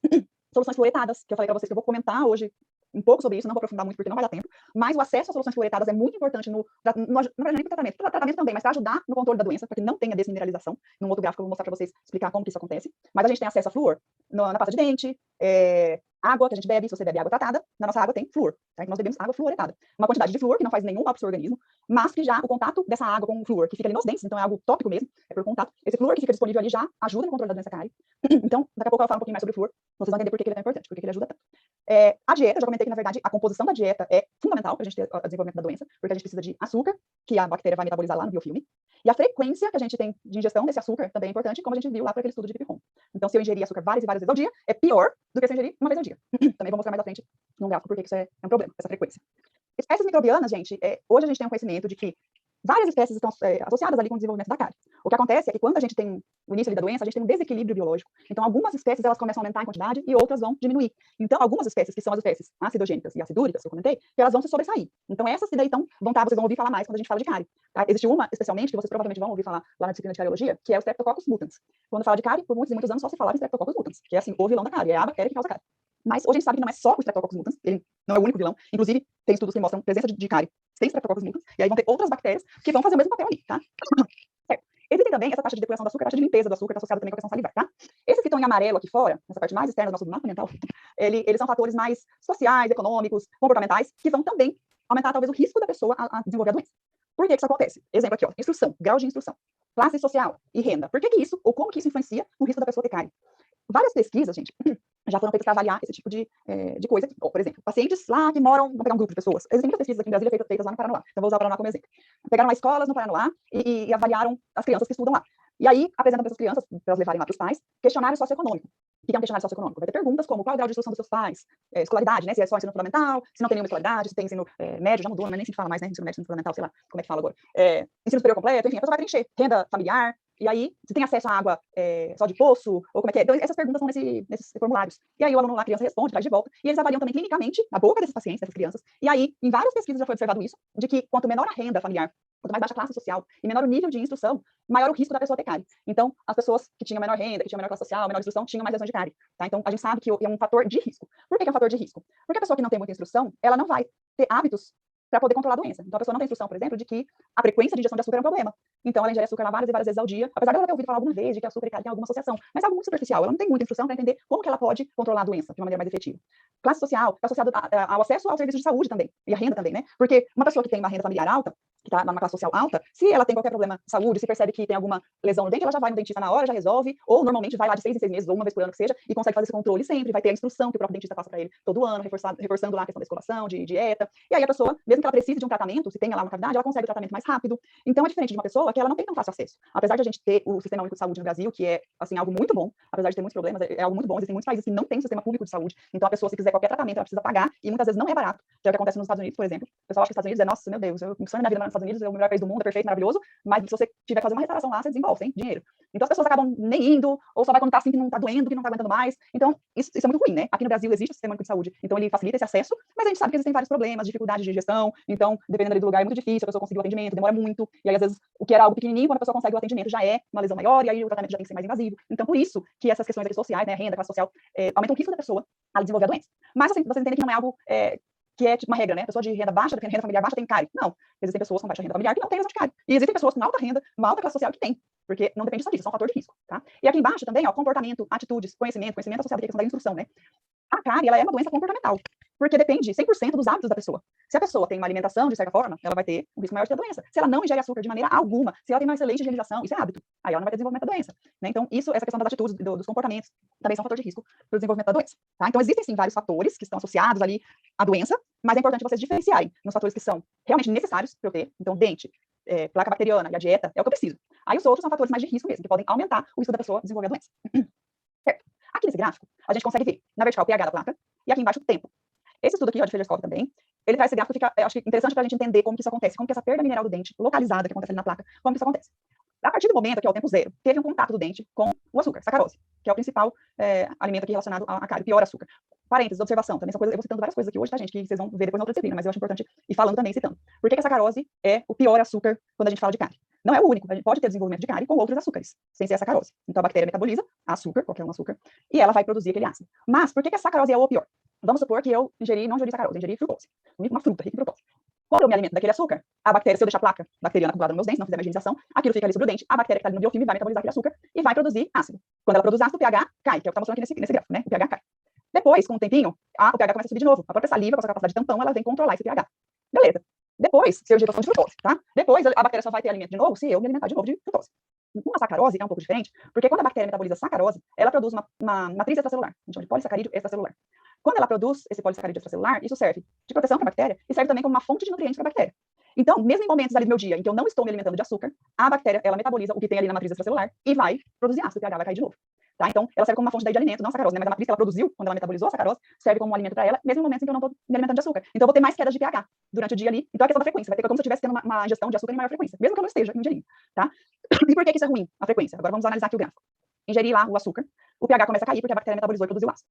Soluções fluoretadas, que eu falei para vocês que eu vou comentar hoje um pouco sobre isso, não vou aprofundar muito porque não vai dar tempo, mas o acesso às soluções fluoretadas é muito importante no tratamento também, mas para ajudar no controle da doença, para que não tenha desmineralização. Num outro gráfico eu vou mostrar para vocês, explicar como que isso acontece. Mas a gente tem acesso a flúor na pasta de dente, água que a gente bebe, se você bebe água tratada, na nossa água tem flúor, tá? Então nós bebemos água fluoretada. Uma quantidade de flúor que não faz nenhum mal para o seu organismo, mas que já o contato dessa água com o flúor, que fica ali nos dentes, então é algo tópico mesmo, é por contato, esse flúor que fica disponível ali já ajuda no controle da doença cárie. Então, daqui a pouco eu vou falar um pouquinho mais sobre o flúor, vocês vão entender por que ele é tão importante, por que ele ajuda tanto. A dieta, eu já comentei que, na verdade, a composição da dieta é fundamental para a gente ter o desenvolvimento da doença, porque a gente precisa de açúcar, que a bactéria vai metabolizar lá no biofilme, e a frequência que a gente tem de ingestão desse açúcar também é importante, como a gente viu lá para aquele estudo de Pipi Home. Então, se eu ingerir açúcar várias e várias vezes ao dia, é pior do que se eu ingerir uma vez ao dia. Também vou mostrar mais à frente num gráfico porque isso é um problema, essa frequência. Espécies microbianas, gente, hoje a gente tem um conhecimento de que várias espécies estão associadas ali com o desenvolvimento da cárie. O que acontece é que quando a gente tem o início ali da doença, a gente tem um desequilíbrio biológico. Então, algumas espécies elas começam a aumentar em quantidade e outras vão diminuir. Então, algumas espécies, que são as espécies acidogênicas e acidúricas, que eu comentei, que elas vão se sobressair. Então, essas que daí vocês vão ouvir falar mais quando a gente fala de cárie. Tá? Existe uma, especialmente, que vocês provavelmente vão ouvir falar lá na disciplina de cariologia, que é o Streptococcus mutans. Quando fala de cárie, por muitos e muitos anos só se falava em Streptococcus mutans, que é assim, o vilão da cárie, é a bactéria que causa cárie. Mas hoje a gente sabe que não é só o Streptococcus mutans, ele não é o único vilão. Inclusive, tem estudos que mostram presença de cárie sem Streptococcus mutans, e aí vão ter outras bactérias que vão fazer o mesmo papel ali, tá? Certo. Existem também essa taxa de depuração do açúcar, a taxa de limpeza do açúcar, está associada também com a questão salivar, tá? Esses que estão em amarelo aqui fora, nessa parte mais externa do nosso mapa mental, eles são fatores mais sociais, econômicos, comportamentais, que vão também aumentar talvez o risco da pessoa a desenvolver a doença. Por que isso acontece? Exemplo aqui, ó, instrução, grau de instrução, classe social e renda. Por que isso, ou como que isso influencia no risco da pessoa ter cárie? Várias pesquisas, gente, já foram feitas para avaliar esse tipo de coisa. Ou, por exemplo, pacientes lá que moram, vamos pegar um grupo de pessoas. Existem muitas pesquisas aqui em Brasília feitas lá no Paraná. Então, vou usar o Paraná como exemplo. Pegaram lá escolas no Paraná e avaliaram as crianças que estudam lá. E aí, apresentam para essas crianças, para elas levarem lá para os pais, questionário socioeconômico. O que é um questionário socioeconômico? Vai ter perguntas como qual é o grau de instrução dos seus pais, escolaridade, né? Se é só ensino fundamental, se não tem nenhuma escolaridade, se tem ensino médio, já mudou, mas nem se fala mais, né? Ensino médio, ensino fundamental, sei lá como é que fala agora. Ensino superior completo, enfim, a pessoa vai preencher. Renda familiar, E aí, se tem acesso à água só de poço, ou como é que é? Então, essas perguntas estão nesses formulários. E aí o aluno lá, a criança responde, traz de volta, e eles avaliam também clinicamente a boca desses pacientes, dessas crianças. E aí, em várias pesquisas já foi observado isso, de que quanto menor a renda familiar, quanto mais baixa a classe social e menor o nível de instrução, maior o risco da pessoa ter cárie. Então, as pessoas que tinham menor renda, que tinham menor classe social, menor instrução, tinham mais lesões de cárie. Tá? Então, a gente sabe que é um fator de risco. Por que é um fator de risco? Porque a pessoa que não tem muita instrução, ela não vai ter hábitos para poder controlar a doença. Então, a pessoa não tem instrução, por exemplo, de que a frequência de ingestão de açúcar é um problema. Então, ela ingere açúcar lá várias e várias vezes ao dia, apesar de ela ter ouvido falar alguma vez de que açúcar e cárie tem alguma associação, mas é algo muito superficial. Ela não tem muita instrução para entender como que ela pode controlar a doença de uma maneira mais efetiva. Classe social está associado ao acesso ao serviço de saúde também, e a renda também, né? Porque uma pessoa que tem uma renda familiar alta, que está numa classe social alta, se ela tem qualquer problema de saúde, se percebe que tem alguma lesão no dente, ela já vai no dentista na hora, já resolve, ou normalmente vai lá de 6 em 6 meses, ou uma vez por ano que seja, e consegue fazer esse controle sempre, vai ter a instrução que o próprio dentista passa para ele todo ano, reforçando lá a questão da escovação, de dieta, e aí a pessoa, mesmo que ela precise de um tratamento, se tem lá uma cavidade, ela consegue o tratamento mais rápido. Então é diferente de uma pessoa que ela não tem tão fácil acesso. Apesar de a gente ter o Sistema Único de Saúde no Brasil, que é, assim, algo muito bom, apesar de ter muitos problemas, é algo muito bom, existem muitos países que não têm sistema público de saúde, então a pessoa, se quiser qualquer tratamento, ela precisa pagar, e muitas vezes não é barato, que é o que acontece nos Estados Unidos, por exemplo. O pessoal acha que os Estados Unidos é, nossa, meu Deus, eu sonho na vida nos Estados Unidos, é o melhor país do mundo, é perfeito, maravilhoso, mas se você tiver que fazer uma restauração lá, você desembolsa, hein, dinheiro. Então as pessoas acabam nem indo, ou só vai quando tá assim que não tá doendo, que não tá aguentando mais. Então, isso é muito ruim, né? Aqui no Brasil existe o Sistema Único de Saúde, então ele facilita esse acesso, mas a gente sabe que existem vários problemas, dificuldades de gestão, então, dependendo ali do lugar, é muito difícil, a pessoa conseguir o atendimento, demora muito, e aí às vezes o que era algo pequenininho, quando a pessoa consegue o atendimento já é uma lesão maior, e aí o tratamento já tem que ser mais invasivo. Então, por isso que essas questões aqui sociais, né, renda, classe social, aumentam o risco da pessoa a desenvolver a doença. Mas assim, vocês entendem que não é algo que é tipo uma regra, né? Pessoa de renda baixa, renda familiar baixa tem cárie. Não. Existem pessoas com baixa renda familiar que não têm lesão de cárie. E existem pessoas com alta renda, uma alta classe social que tem. Porque não depende só disso, é um fator de risco, tá? E aqui embaixo também, ó, comportamento, atitudes, conhecimento associado à questão da instrução, né? A cárie, ela é uma doença comportamental, porque depende 100% dos hábitos da pessoa. Se a pessoa tem uma alimentação, de certa forma, ela vai ter um risco maior de ter a doença. Se ela não ingere açúcar de maneira alguma, se ela tem uma excelente higienização, isso é hábito, aí ela não vai ter desenvolvimento da doença. Né? Então, essa questão das atitudes, dos comportamentos, também são um fator de risco para o desenvolvimento da doença. Tá? Então, existem, sim, vários fatores que estão associados ali à doença, mas é importante vocês diferenciarem nos fatores que são realmente necessários para eu ter. Então, dente, placa bacteriana e a dieta é o que eu preciso. Aí os outros são fatores mais de risco mesmo, que podem aumentar o risco da pessoa desenvolver a doença. Certo. Aqui nesse gráfico, a gente consegue ver, na vertical, o pH da placa, e aqui embaixo o tempo. Esse estudo aqui, ó, de Federskov também, ele traz esse gráfico que fica, acho que interessante para a gente entender como que isso acontece, como que essa perda mineral do dente, localizada, que acontece ali na placa, como que isso acontece. A partir do momento que é o tempo zero, teve um contato do dente com o açúcar, sacarose, que é o principal alimento aqui relacionado à cárie, pior açúcar. Parênteses, observação, também são coisas, eu vou citando várias coisas aqui hoje, tá, gente, que vocês vão ver depois na outra disciplina, mas eu acho importante ir falando também, citando. Por que a sacarose é o pior açúcar quando a gente fala de cárie? Não é o único, a gente pode ter desenvolvimento de cárie com outros açúcares, sem ser a sacarose. Então a bactéria metaboliza açúcar, qualquer um açúcar, e ela vai produzir aquele ácido. Mas por que a sacarose é o pior? Vamos supor que eu não ingeri sacarose, ingeri frutose, uma fruta rica em frutose. Quando eu me alimento daquele açúcar, a bactéria, se eu deixar a placa bacteriana acumulada nos meus dentes, não fizer uma higienização, aquilo fica ali sobre o dente, a bactéria que está ali no biofilme vai metabolizar aquele açúcar e vai produzir ácido. Quando ela produz ácido, o pH cai, que é o que está mostrando aqui nesse gráfico, né? O pH cai. Depois, com um tempinho, o pH começa a subir de novo. A própria saliva, com a sua capacidade de tampão, ela vem controlar esse pH. Beleza. Depois, se eu ingiro de frutose, tá? Depois, a bactéria só vai ter alimento de novo se eu me alimentar de novo de frutose. Com a sacarose é um pouco diferente, porque quando a bactéria metaboliza sacarose, ela produz uma matriz extracelular, a gente chama de polissacarídeo extracelular. Quando ela produz esse polissacarídeo extracelular, isso serve de proteção para a bactéria e serve também como uma fonte de nutrientes para a bactéria. Então, mesmo em momentos ali do meu dia em que eu não estou me alimentando de açúcar, a bactéria, ela metaboliza o que tem ali na matriz extracelular e vai produzir ácido, o pH vai cair de novo. Tá? Então, ela serve como uma fonte de alimento, não a sacarose, né? Mas a matriz que ela produziu, quando ela metabolizou a sacarose, serve como um alimento para ela, mesmo em momentos em que eu não estou me alimentando de açúcar. Então, eu vou ter mais quedas de pH durante o dia ali. Então, a questão da frequência vai ter como se eu estivesse tendo uma ingestão de açúcar em maior frequência, mesmo que eu não esteja ingerindo. Tá? E por que isso é ruim, a frequência? Agora vamos analisar aqui o gráfico. Ingerir lá o açúcar, o pH começa a cair porque a bactéria metabolizou e produziu ácido.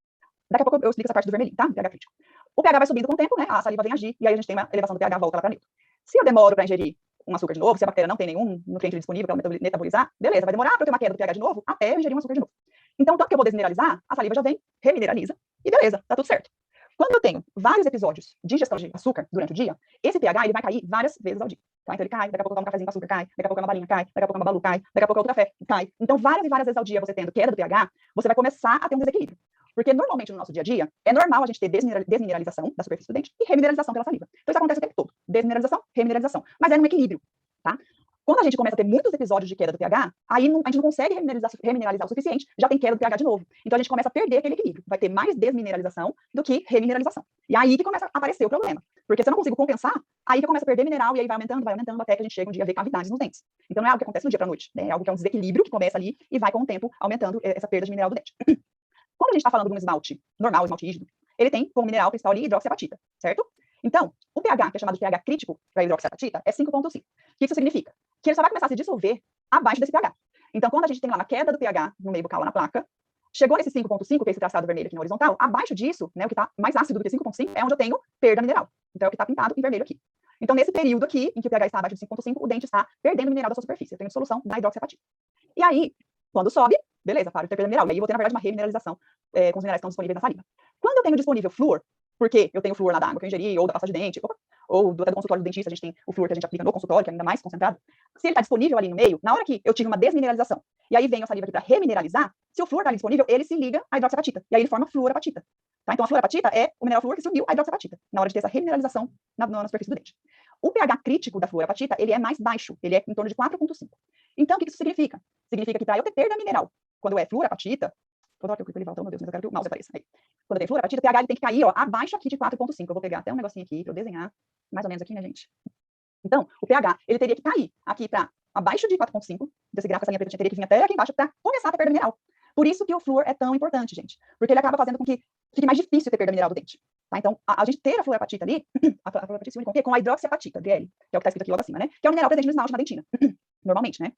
Daqui a pouco eu explico essa parte do vermelhinho, tá? pH crítico. O pH vai subindo com o tempo, né? A saliva vem agir, e aí a gente tem uma elevação do pH, volta lá para neutro. Se eu demoro para ingerir um açúcar de novo, se a bactéria não tem nenhum nutriente disponível para metabolizar, beleza, vai demorar para eu ter uma queda do pH de novo até eu ingerir um açúcar de novo. Então, tanto que eu vou desmineralizar, a saliva já vem, remineraliza, e beleza, tá tudo certo. Quando eu tenho vários episódios de ingestão de açúcar durante o dia, esse pH ele vai cair várias vezes ao dia. Tá? Então ele cai, daqui a pouco eu tomo um cafezinho com açúcar, cai, daqui a pouco é uma balinha, cai, daqui a pouco é uma balu, cai, daqui a pouco é outro café, cai. Então, várias e várias vezes ao dia, você tendo queda do pH, você vai começar a ter um desequilíbrio. Porque normalmente no nosso dia a dia, é normal a gente ter desmineralização da superfície do dente e remineralização pela saliva. Então isso acontece o tempo todo. Desmineralização, remineralização. Mas é num equilíbrio, tá? Quando a gente começa a ter muitos episódios de queda do pH, aí a gente não consegue remineralizar o suficiente, já tem queda do pH de novo. Então a gente começa a perder aquele equilíbrio. Vai ter mais desmineralização do que remineralização. E aí que começa a aparecer o problema. Porque se eu não consigo compensar, aí que eu começo a perder mineral e aí vai aumentando, até que a gente chega um dia a ver cavidades nos dentes. Então não é algo que acontece do dia para a noite, né? É algo que é um desequilíbrio que começa ali e vai com o tempo aumentando essa perda de mineral do dente. Quando a gente está falando de um esmalte normal, esmalte rígido, ele tem como mineral principal ali hidroxiapatita, certo? Então, o pH, que é chamado de pH crítico para hidroxiapatita, é 5,5. O que isso significa? Que ele só vai começar a se dissolver abaixo desse pH. Então, quando a gente tem lá uma queda do pH no meio bucal, lá na placa, chegou nesse 5,5, que é esse traçado vermelho aqui na horizontal, abaixo disso, né, o que está mais ácido do que 5,5, é onde eu tenho perda mineral. Então, é o que está pintado em vermelho aqui. Então, nesse período aqui, em que o pH está abaixo de 5,5, o dente está perdendo mineral da sua superfície. Eu tenho dissolução da hidroxiapatita. E aí, quando sobe, beleza, para de ter perda mineral. E aí eu vou ter, na verdade, uma remineralização com os minerais que estão disponíveis na saliva. Quando eu tenho disponível flúor, porque eu tenho flúor lá da água que eu ingeri, ou da pasta de dente, ou até do consultório do dentista, a gente tem o flúor que a gente aplica no consultório, que é ainda mais concentrado. Se ele está disponível ali no meio, na hora que eu tive uma desmineralização, e aí vem a saliva aqui para remineralizar, se o flúor está ali disponível, ele se liga à hidroxiapatita, e aí ele forma fluorapatita. Tá? Então a fluorapatita é o mineral flúor que se uniu à hidroxiapatita, na hora de ter essa remineralização na superfície do dente. O pH crítico da fluorapatita, ele é mais baixo, ele é em torno de 4,5. Então, o que isso significa? Significa que para eu ter perda mineral, quando é fluorapatita, toda hora que eu clico ele volta, meu Deus, mas eu quero que o mouse apareça. Aí. Quando tem fluorapatita, o pH ele tem que cair, ó, abaixo aqui de 4,5. Eu vou pegar até um negocinho aqui para eu desenhar, mais ou menos aqui, né, gente? Então, o pH, ele teria que cair aqui para abaixo de 4,5, desse gráfico, essa linha preta teria que vir até aqui embaixo para começar a ter perda mineral. Por isso que o flúor é tão importante, gente. Porque ele acaba fazendo com que fique mais difícil ter perda mineral do dente. Tá? Então, a gente ter a fluorapatita ali, a fluorapatita se une com o quê? Com a hidroxiapatita, DL, que é o que está escrito aqui logo acima, né? Que é o mineral presente no esmalte na dentina, normalmente, né?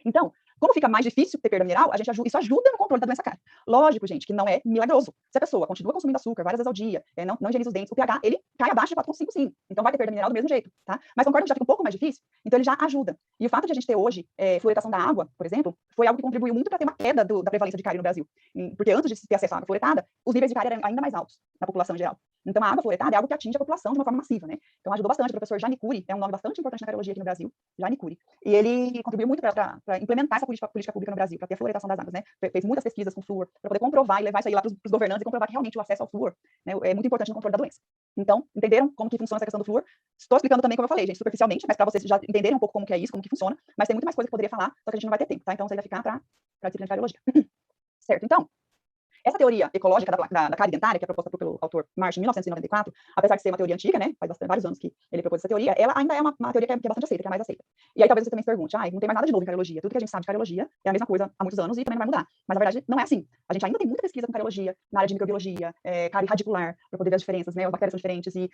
Então, como fica mais difícil ter perda mineral, isso ajuda no controle da doença cárie. Lógico, gente, que não é milagroso. Se a pessoa continua consumindo açúcar várias vezes ao dia, não higieniza os dentes, o pH, ele cai abaixo de 4,5 sim. Então vai ter perda mineral do mesmo jeito, tá? Mas concordo que já fica um pouco mais difícil, então ele já ajuda. E o fato de a gente ter hoje fluoretação da água, por exemplo, foi algo que contribuiu muito para ter uma queda da prevalência de cárie no Brasil. Porque antes de se ter acesso à água fluoretada, os níveis de cárie eram ainda mais altos na população em geral. Então a água fluoretada é algo que atinge a população de uma forma massiva, né? Então ajudou bastante. O professor Jaime Cury é um nome bastante importante na cariologia aqui no Brasil, Jaime Cury. E ele contribuiu muito para implementar essa política pública no Brasil, para ter a fluoretação das águas, né? Fez muitas pesquisas com flúor, para poder comprovar e levar isso aí lá para os governantes e comprovar que realmente o acesso ao flúor, né, é muito importante no controle da doença. Então, entenderam como que funciona essa questão do flúor? Estou explicando também, como eu falei, gente, superficialmente, mas para vocês já entenderem um pouco como que é isso, como que funciona, mas tem muito mais coisa que eu poderia falar, só que a gente não vai ter tempo, tá? Então, isso aí vai ficar para a disciplina de cariologia. Certo? Então, essa teoria ecológica da cárie dentária, que é proposta pelo autor Marsh em 1994, apesar de ser uma teoria antiga, né, faz vários anos que ele propôs essa teoria, ela ainda é uma teoria que é bastante aceita, que é a mais aceita. E aí talvez você também se pergunte, não tem mais nada de novo em cariologia, tudo que a gente sabe de cariologia é a mesma coisa há muitos anos e também não vai mudar. Mas na verdade não é assim. A gente ainda tem muita pesquisa com cariologia, na área de microbiologia, cárie radicular, para poder ver as diferenças, né, as bactérias são diferentes e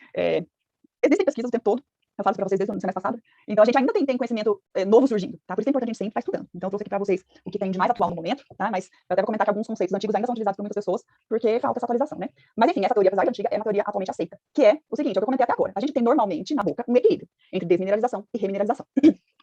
existem pesquisas o tempo todo. Eu falo isso para vocês desde o semestre passado. Então, a gente ainda tem conhecimento novo surgindo, tá? Por isso é importante a gente sempre estar estudando. Então, eu trouxe aqui para vocês o que tem de mais atual no momento, tá? Mas eu até vou comentar que alguns conceitos antigos ainda são utilizados por muitas pessoas, porque falta essa atualização, né? Mas, enfim, essa teoria, apesar de antiga, é uma teoria atualmente aceita, que é o seguinte, é o que eu comentei até agora. A gente tem normalmente na boca um equilíbrio entre desmineralização e remineralização.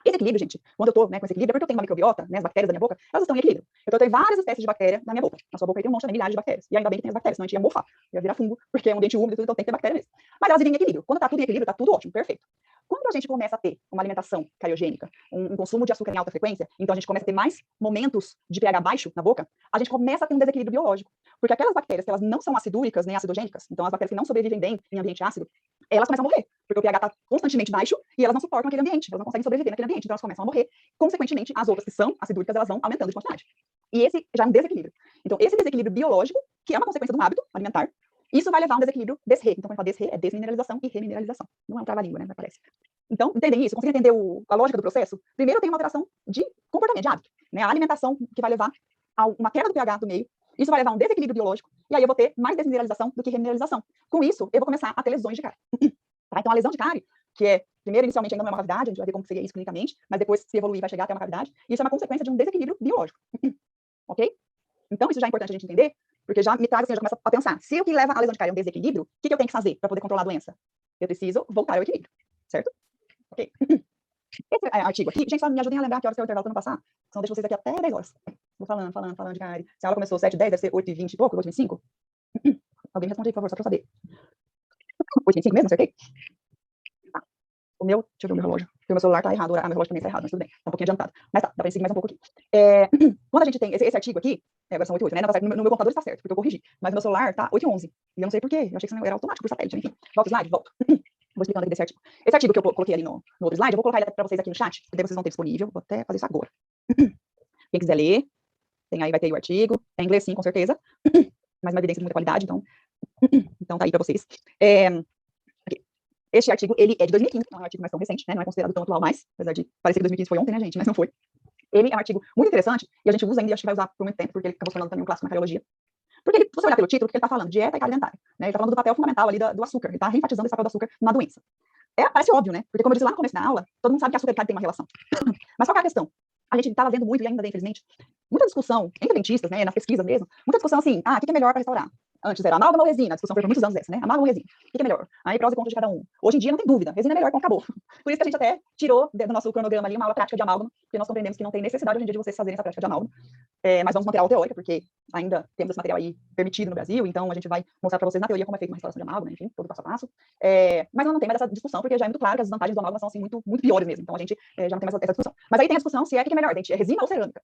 Esse equilíbrio, gente, quando eu tô, né, com esse equilíbrio, é porque eu tenho uma microbiota, né, as bactérias da minha boca, elas estão em equilíbrio. Então, eu tenho várias espécies de bactéria na minha boca. Na sua boca aí tem um monte, né, milhares de bactérias. E ainda bem que tem as bactérias, senão a gente ia mofar. Ia virar fungo, porque é um dente úmido e tudo, então tem que ter bactéria mesmo. Mas elas vivem em equilíbrio. Quando tá tudo em equilíbrio, tá tudo ótimo, perfeito. Quando a gente começa a ter uma alimentação cariogênica, um consumo de açúcar em alta frequência, então a gente começa a ter mais momentos de pH baixo na boca, a gente começa a ter um desequilíbrio biológico. Porque aquelas bactérias que elas não são acidúricas nem acidogênicas, então as bactérias que não sobrevivem bem em ambiente ácido, elas começam a morrer, porque o pH está constantemente baixo e elas não suportam aquele ambiente, elas não conseguem sobreviver naquele ambiente, então elas começam a morrer. Consequentemente, as outras que são acidúricas, elas vão aumentando de quantidade. E esse já é um desequilíbrio. Então, esse desequilíbrio biológico, que é uma consequência de um hábito alimentar, isso vai levar a um desequilíbrio desre. Então, quando a gente fala desre, é desmineralização e remineralização. Não é um trava-língua, né? Parece. Então, entendem isso? Conseguem entender a lógica do processo? Primeiro, tem uma alteração de comportamento, de hábito. Né? A alimentação que vai levar a uma queda do pH do meio, isso vai levar a um desequilíbrio biológico, e aí eu vou ter mais desmineralização do que remineralização. Com isso, eu vou começar a ter lesões de cárie. Tá? Então, a lesão de cárie, que é, primeiro, inicialmente ainda não é uma cavidade, a gente vai ver como seria isso clinicamente, mas depois, se evoluir, vai chegar até uma cavidade, e isso é uma consequência de um desequilíbrio biológico. Ok? Então, isso já é importante a gente entender, porque já me traz assim, eu já começo a pensar, se o que leva à lesão de cárie é um desequilíbrio, o que eu tenho que fazer para poder controlar a doença? Eu preciso voltar ao equilíbrio, certo? Ok? Esse artigo aqui, gente, só me ajudem a lembrar que horas que é o intervalo para não passar, senão eu deixo vocês aqui até 10 horas. Vou falando de cárie. Se a aula começou 7h10, deve ser 8h20 e pouco, 8h25. Alguém responde aí, por favor, só para eu saber. 8h25 mesmo, acertei? Tá. O meu, deixa eu ver o meu relógio, porque o meu celular tá errado, meu relógio também tá errado, mas tudo bem, tá um pouquinho adiantado. Mas tá, dá pra seguir mais um pouco aqui. Quando a gente tem esse artigo aqui, agora são 8h08, né? Não tá certo, no meu computador está certo, porque eu corrigi, mas no meu celular tá 8h11, e eu não sei porquê, eu achei que isso era automático por satélite, enfim. Volta o slide, volto. Vou explicando aqui desse artigo. Esse artigo que eu coloquei ali no outro slide, eu vou colocar ele para vocês aqui no chat, porque daí vocês vão ter disponível, vou até fazer isso agora. Quem quiser ler, tem aí, vai ter o artigo, é em inglês sim, com certeza, mas uma evidência de muita qualidade, então tá aí para vocês. Este artigo, ele é de 2015, não é um artigo mais tão recente, né? Não é considerado tão atual mais, apesar de parecer que 2015 foi ontem, né, gente? Mas não foi. Ele é um artigo muito interessante, e a gente usa ainda, e acho que vai usar por muito tempo, porque ele acabou se tornando também um clássico na cariologia. Porque se você olhar pelo título, o que ele está falando? Dieta e cárie dentária. Né? Ele está falando do papel fundamental ali do açúcar, ele está reenfatizando esse papel do açúcar na doença. Parece óbvio, né? Porque como eu disse lá no começo da aula, todo mundo sabe que açúcar e cárie tem uma relação. Mas qual que é a questão? a gente estava vendo muito, e ainda vem, infelizmente, muita discussão entre dentistas, né, nas pesquisas mesmo, muita discussão assim, o que é melhor para restaurar? Antes era amálgama ou resina, a discussão foi por muitos anos essa, né? Amálgama ou resina, o que é melhor? Aí prós e contras de cada um. Hoje em dia não tem dúvida, resina é melhor, então acabou. Por isso que a gente até tirou do nosso cronograma ali uma aula prática de amálgama, porque nós compreendemos que não tem necessidade hoje em dia de vocês fazerem essa prática de amálgama. Mas vamos manter a aula teórica, porque ainda temos esse material aí permitido no Brasil, então a gente vai mostrar para vocês na teoria como é feita uma restauração de amálgama, enfim, todo passo a passo. Mas não tem mais essa discussão, porque já é muito claro que as vantagens do amálgama são assim, muito, muito piores mesmo, então a gente já não tem mais essa discussão. Mas aí tem a discussão se o que é melhor, gente, é resina ou cerâmica?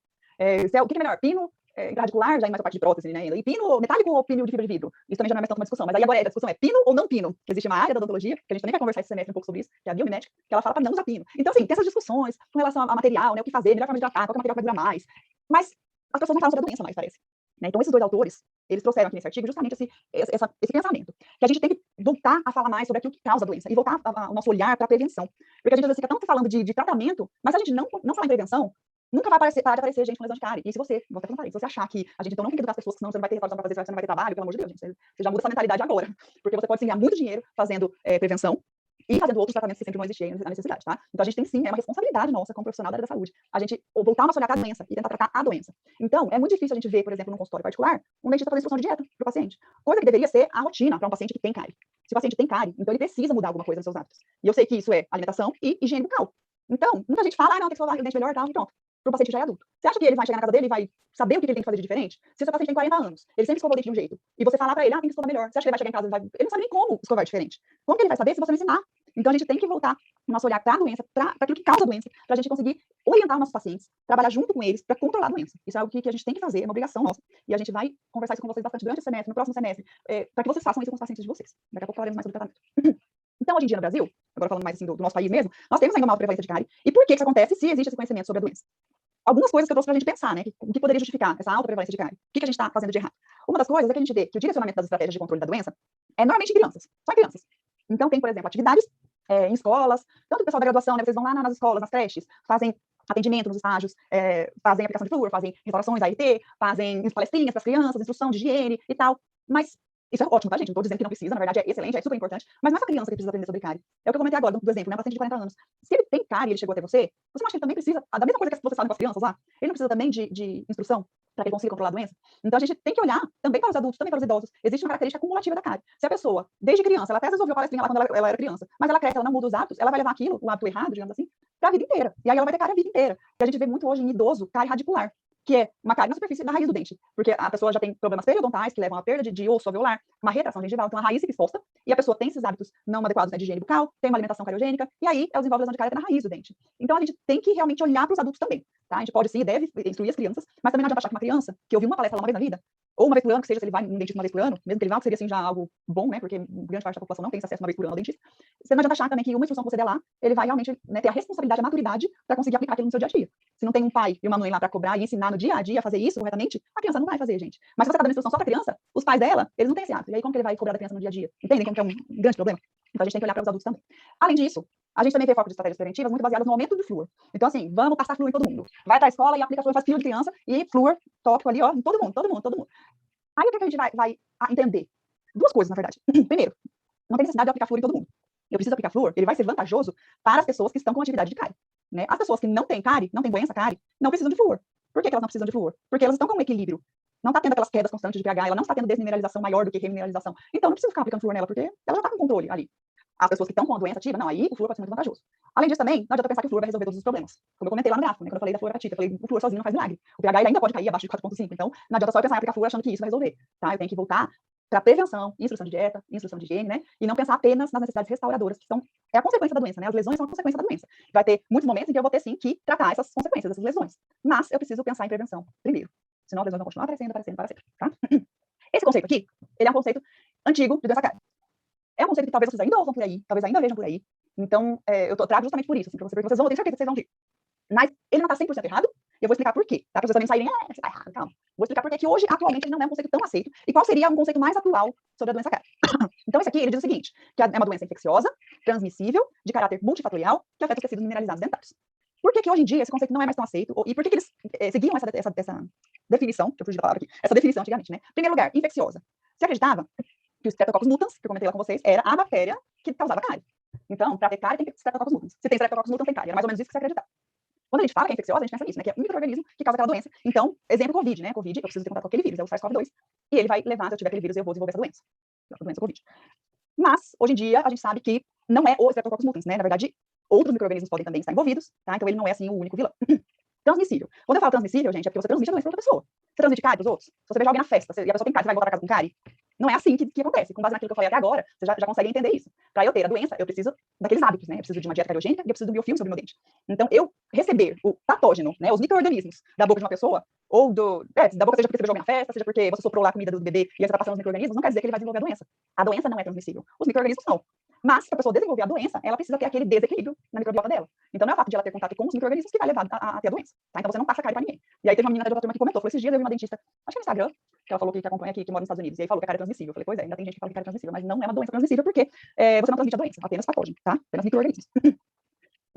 O que é melhor, pino intraradicular, já em mais a parte de prótese, né? E pino metálico ou pino de fibra de vidro? Isso também já não é mais tanto uma discussão, mas aí agora a discussão é pino ou não pino? Existe uma área da odontologia, que a gente também vai conversar esse semestre um pouco sobre isso, que é a biomimética, que ela fala para não usar pino. Então, assim, tem essas discussões com relação a material, né? O que fazer, melhor forma de tratar, qual é o material que vai durar mais. Mas as pessoas não falam sobre a doença mais, parece. Né? Então, esses dois autores, eles trouxeram aqui nesse artigo justamente esse pensamento, que a gente tem que voltar a falar mais sobre aquilo que causa a doença, e voltar o nosso olhar para a prevenção. Porque a gente às vezes fica tanto falando de tratamento, mas se a gente não falar em prevenção, nunca vai parar de aparecer gente com lesão de cárie. E se você, vou até falar, se você achar que a gente então não tem que educar as pessoas, senão você não vai ter restauração para fazer, você não vai ter trabalho, pelo amor de Deus, gente, você já muda essa mentalidade agora. Porque você pode se ganhar muito dinheiro fazendo prevenção e fazendo outros tratamentos que sempre vão existir a necessidade, tá? Então a gente tem sim, é uma responsabilidade nossa como profissional da área da saúde, a gente voltar o nosso olhar para a doença e tentar tratar a doença. Então, é muito difícil a gente ver, por exemplo, num consultório particular, um dentista fazendo instrução de dieta para o paciente. Coisa que deveria ser a rotina para um paciente que tem cárie. Se o paciente tem cárie, então ele precisa mudar alguma coisa nos seus hábitos. E eu sei que isso é alimentação e higiene bucal. Então, muita gente fala, não, tem que escovar o dente melhor e tal, e pronto. Para o paciente já é adulto. Você acha que ele vai chegar na casa dele e vai saber o que ele tem que fazer de diferente? Se o seu paciente tem 40 anos, ele sempre escovou o dente de um jeito, e você falar para ele, tem que escovar melhor. Você acha que ele vai chegar em casa e ele não sabe nem como escovar diferente. Como que ele vai saber se você não ensinar? Então, a gente tem que voltar o nosso olhar para a doença, para aquilo que causa a doença, para a gente conseguir orientar os nossos pacientes, trabalhar junto com eles para controlar a doença. Isso é algo que a gente tem que fazer, é uma obrigação nossa. E a gente vai conversar isso com vocês bastante durante o semestre, no próximo semestre, para que vocês façam isso com os pacientes de vocês. Daqui a pouco falaremos mais sobre tratamento. Então, hoje em dia no Brasil, agora falando mais assim do nosso país mesmo, nós temos ainda uma alta prevalência de cárie. E por que isso acontece se existe esse conhecimento sobre a doença? Algumas coisas que eu trouxe para a gente pensar, né? O que poderia justificar essa alta prevalência de cárie? O que a gente está fazendo de errado? Uma das coisas é que a gente vê que o direcionamento das estratégias de controle da doença é normalmente em crianças, só em crianças. Então, tem, por exemplo, atividades em escolas, tanto o pessoal da graduação, né? Vocês vão lá nas escolas, nas creches, fazem atendimento nos estágios, fazem aplicação de flúor, fazem restaurações ART, fazem palestrinhas para as crianças, instrução de higiene e tal. Mas isso é ótimo, tá, gente? Não estou dizendo que não precisa, na verdade é excelente, é super importante, mas não é essa criança que precisa aprender sobre cárie. É o que eu comentei agora do exemplo, né? Um paciente de 40 anos. Se ele tem cárie e ele chegou até você, você não acha que ele também precisa, da mesma coisa que você sabe com as crianças lá, ele não precisa também de instrução para que ele consiga controlar a doença? Então a gente tem que olhar também para os adultos, também para os idosos. Existe uma característica cumulativa da cárie. Se a pessoa, desde criança, ela até resolveu palestrinha lá quando ela era criança, mas ela cresce, ela não muda os hábitos, ela vai levar aquilo, o hábito errado, digamos assim, para a vida inteira. E aí ela vai ter cárie a vida inteira. E a gente vê muito hoje em idoso cárie radicular, que é uma cárie na superfície da raiz do dente, porque a pessoa já tem problemas periodontais que levam a perda de osso alveolar, uma retração gengival, então a raiz fica exposta, e a pessoa tem esses hábitos não adequados, né, de higiene bucal, tem uma alimentação cariogênica, e aí ela desenvolve lesão de cárie até na raiz do dente. Então a gente tem que realmente olhar para os adultos também, tá? A gente pode sim e deve instruir as crianças, mas também não adianta achar que uma criança, que ouviu uma palestra lá uma vez na vida, ou uma vez por ano, que seja, se ele vai num dentista uma vez por ano, mesmo que ele vá, que seria assim já algo bom, né, porque grande parte da população não tem esse acesso uma vez por ano ao dentista, você não adianta achar também que uma instrução que você der lá, ele vai realmente, né, ter a responsabilidade, a maturidade para conseguir aplicar aquilo no seu dia a dia. Se não tem um pai e uma mãe lá para cobrar e ensinar no dia a dia a fazer isso corretamente, a criança não vai fazer, gente. Mas se você está dando instrução só para a criança, os pais dela, eles não têm esse hábito. E aí como que ele vai cobrar da criança no dia a dia? Entendem como que é um grande problema? Então a gente tem que olhar para os adultos também. Além disso, a gente também tem foco de estratégias preventivas muito baseadas no aumento do flúor. Então assim, vamos passar flúor em todo mundo. Vai para a escola e aplica flúor, faz fila de criança e flúor tópico ali, ó, em todo mundo, todo mundo, todo mundo. Aí o que a gente vai entender? Duas coisas, na verdade. Primeiro, não tem necessidade de aplicar flúor em todo mundo. Eu preciso aplicar flúor, ele vai ser vantajoso para as pessoas que estão com atividade de cárie. Né? As pessoas que não têm cárie, não têm doença cárie, não precisam de flúor. Por que elas não precisam de flúor? Porque elas estão com um equilíbrio. Não está tendo aquelas quedas constantes de pH, ela não está tendo desmineralização maior do que remineralização. Então não precisa ficar aplicando flúor nela, porque ela já está com controle ali. As pessoas que estão com a doença ativa, não, aí o flúor pode ser muito vantajoso. Além disso também, não adianta pensar que o flúor vai resolver todos os problemas. Como eu comentei lá no gráfico, né, quando eu falei da fluoratita, eu falei, o flúor sozinho não faz milagre. O pH ele ainda pode cair abaixo de 4,5, então não adianta só eu pensar em aplicar flúor achando que isso vai resolver. Tá? Eu tenho que voltar para prevenção, instrução de dieta, instrução de higiene, né? E não pensar apenas nas necessidades restauradoras, que é a consequência da doença, né? As lesões são a consequência da doença. Vai ter muitos momentos em que eu vou ter, sim, que tratar essas consequências, essas lesões. Mas eu preciso pensar em prevenção primeiro. Senão as lesões vão continuar aparecendo para sempre, tá? Esse conceito aqui, ele é um conceito antigo de doença cárie. É um conceito que talvez vocês ainda ouçam por aí, talvez ainda vejam por aí. Então, eu trago justamente por isso, assim, porque vocês vão ter certeza que vocês vão ver. Mas ele não está 100% errado, e eu vou explicar por quê, tá? Para vocês também saírem, você está errado, calma. Vou explicar por que hoje, atualmente, ele não é um conceito tão aceito, e qual seria um conceito mais atual sobre a doença cárie. Então, esse aqui, ele diz o seguinte, que é uma doença infecciosa, transmissível, de caráter multifatorial, que afeta os tecidos mineralizados dentários. Por que hoje em dia esse conceito não é mais tão aceito, e por que eles seguiam essa definição, que eu fugi da palavra aqui, essa definição antigamente, né? Em primeiro lugar, infecciosa. Se acreditava que o Streptococcus mutans, que eu comentei lá com vocês, era a bactéria que causava cárie. Então, para ter cárie, tem que ter Streptococcus mutans. Se tem Streptococcus mutans, tem cárie. Era mais ou menos isso que se acreditava. Quando a gente fala que é infecciosa, a gente pensa nisso, né? Que é um micro-organismo que causa aquela doença. Então, exemplo, Covid, né? Covid, eu preciso ter contato com aquele vírus, é o SARS-CoV-2, e ele vai levar, se eu tiver aquele vírus, eu vou desenvolver essa doença. A doença Covid. Mas, hoje em dia, a gente sabe que não é o Streptococcus mutans, né? Na verdade, outros micro-organismos podem também estar envolvidos, tá? Então, ele não é, assim, o único vilão. Transmissível. Quando eu falo transmissível, gente, é porque você transmite a doença para outra pessoa. Você transmite cárie para os outros? Se você beijar alguém na festa e a pessoa tem cárie, você vai voltar para casa com cárie? Não é assim que acontece. Com base naquilo que eu falei até agora, você já consegue entender isso. Para eu ter a doença, eu preciso daqueles hábitos, né? Eu preciso de uma dieta cariogênica e eu preciso do biofilme sobre o meu dente. Então, eu receber o patógeno, né, os micro-organismos da boca de uma pessoa, ou da boca, seja porque você beijou alguém na festa, seja porque você soprou lá a comida do bebê e aí você está passando os micro-organismos, não quer dizer que ele vai desenvolver a doença. A doença não é transmissível. Os micro-organismos não. Mas, para a pessoa desenvolver a doença, ela precisa ter aquele desequilíbrio na microbiota dela. Então, não é o fato de ela ter contato com os micro-organismos que vai levar a ter a doença. Tá? Então, você não passa cárie para ninguém. E aí, teve uma menina da turma que comentou, falou, esses dias eu vi uma dentista, acho que no Instagram, que ela falou que acompanha aqui, que mora nos Estados Unidos, e aí falou que a cárie é transmissível. Eu falei, pois é, ainda tem gente que fala que a cárie é transmissível, mas não é uma doença transmissível, porque você não transmite a doença, apenas patógeno, tá? Apenas micro-organismos.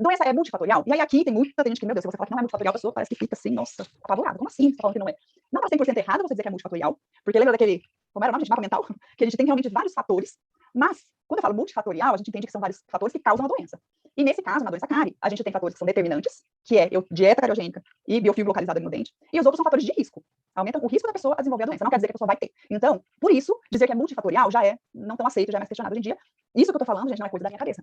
Doença é multifatorial? E aí aqui tem muita gente que, meu Deus, se você falar que não é multifatorial, a pessoa parece que fica assim, nossa, apavorada. Como assim? Você tá falando que não é? Não tá 100% errado você dizer que é multifatorial, porque lembra daquele, como era o nome, de mapa mental? Que a gente tem realmente vários fatores, mas quando eu falo multifatorial, a gente entende que são vários fatores que causam a doença. E nesse caso, na doença cárie, a gente tem fatores que são determinantes, que é dieta cariogênica e biofilme localizado no dente, e os outros são fatores de risco. Aumentam o risco da pessoa a desenvolver a doença, não quer dizer que a pessoa vai ter. Então, por isso, dizer que é multifatorial já é não tão aceito, já é mais questionado hoje em dia. Isso que eu tô falando, gente, não é coisa da minha cabeça.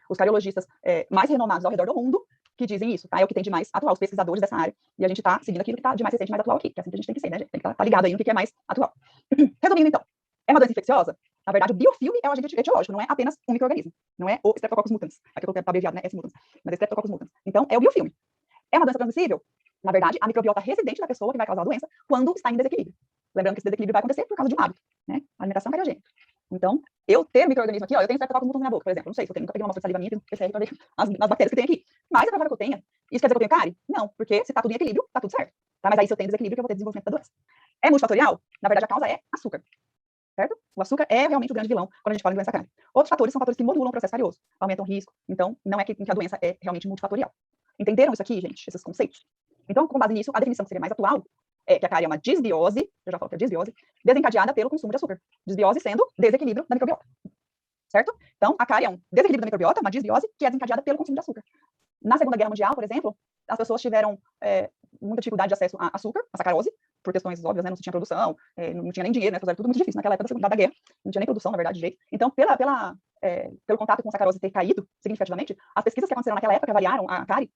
Os cardiologistas mais renomados ao redor do mundo que dizem isso, tá? É o que tem de mais atual, os pesquisadores dessa área, e a gente tá seguindo aquilo que tá de mais recente, mais atual aqui, que é assim que a gente tem que ser, né, gente? Tem que estar ligado aí no que é mais atual. Resumindo, então, é uma doença infecciosa? Na verdade, o biofilme é o agente etiológico, não é apenas um micro-organismo, não é o Streptococcus mutans, aqui eu tô abreviado, né, S mutans, mas é Streptococcus mutans. Então, é o biofilme. É uma doença transmissível? Na verdade, a microbiota residente da pessoa que vai causar a doença quando está em desequilíbrio. Lembrando que esse desequilíbrio vai acontecer por causa de um hábito, né? Alimentação cariogênica. Então, eu ter micro-organismo aqui, ó, eu tenho Streptococcus mutans na boca, por exemplo, não sei se eu tenho, nunca peguei uma amostra de saliva minha, tenho PCR para ver as bactérias que tem aqui. Mas é provável que eu tenha. Isso quer dizer que eu tenho cárie? Não, porque se tá tudo em equilíbrio, tá tudo certo. Tá? Mas aí se eu tenho desequilíbrio, que eu vou ter desenvolvimento da doença. É multifatorial? Na verdade, a causa é açúcar. Certo? O açúcar é realmente o grande vilão quando a gente fala em doença cárie. Outros fatores são fatores que modulam o processo carioso, aumentam o risco. Então, não é que a doença é realmente multifatorial. Entenderam isso aqui, gente? Esses conceitos? Então, com base nisso, a definição que seria mais atual é que a cárie é uma disbiose, eu já falo que é disbiose, desencadeada pelo consumo de açúcar. Disbiose sendo desequilíbrio da microbiota. Certo? Então, a cárie é um desequilíbrio da microbiota, uma disbiose, que é desencadeada pelo consumo de açúcar. Na Segunda Guerra Mundial, por exemplo, as pessoas tiveram muita dificuldade de acesso a açúcar, a sacarose, por questões óbvias, né? Não se tinha produção, não tinha nem dinheiro, né? Era tudo muito difícil naquela época da Guerra, não tinha nem produção, na verdade, de jeito. Então, pelo contato com sacarose ter caído significativamente, as pesquisas que aconteceram naquela época, que avaliaram a cárie,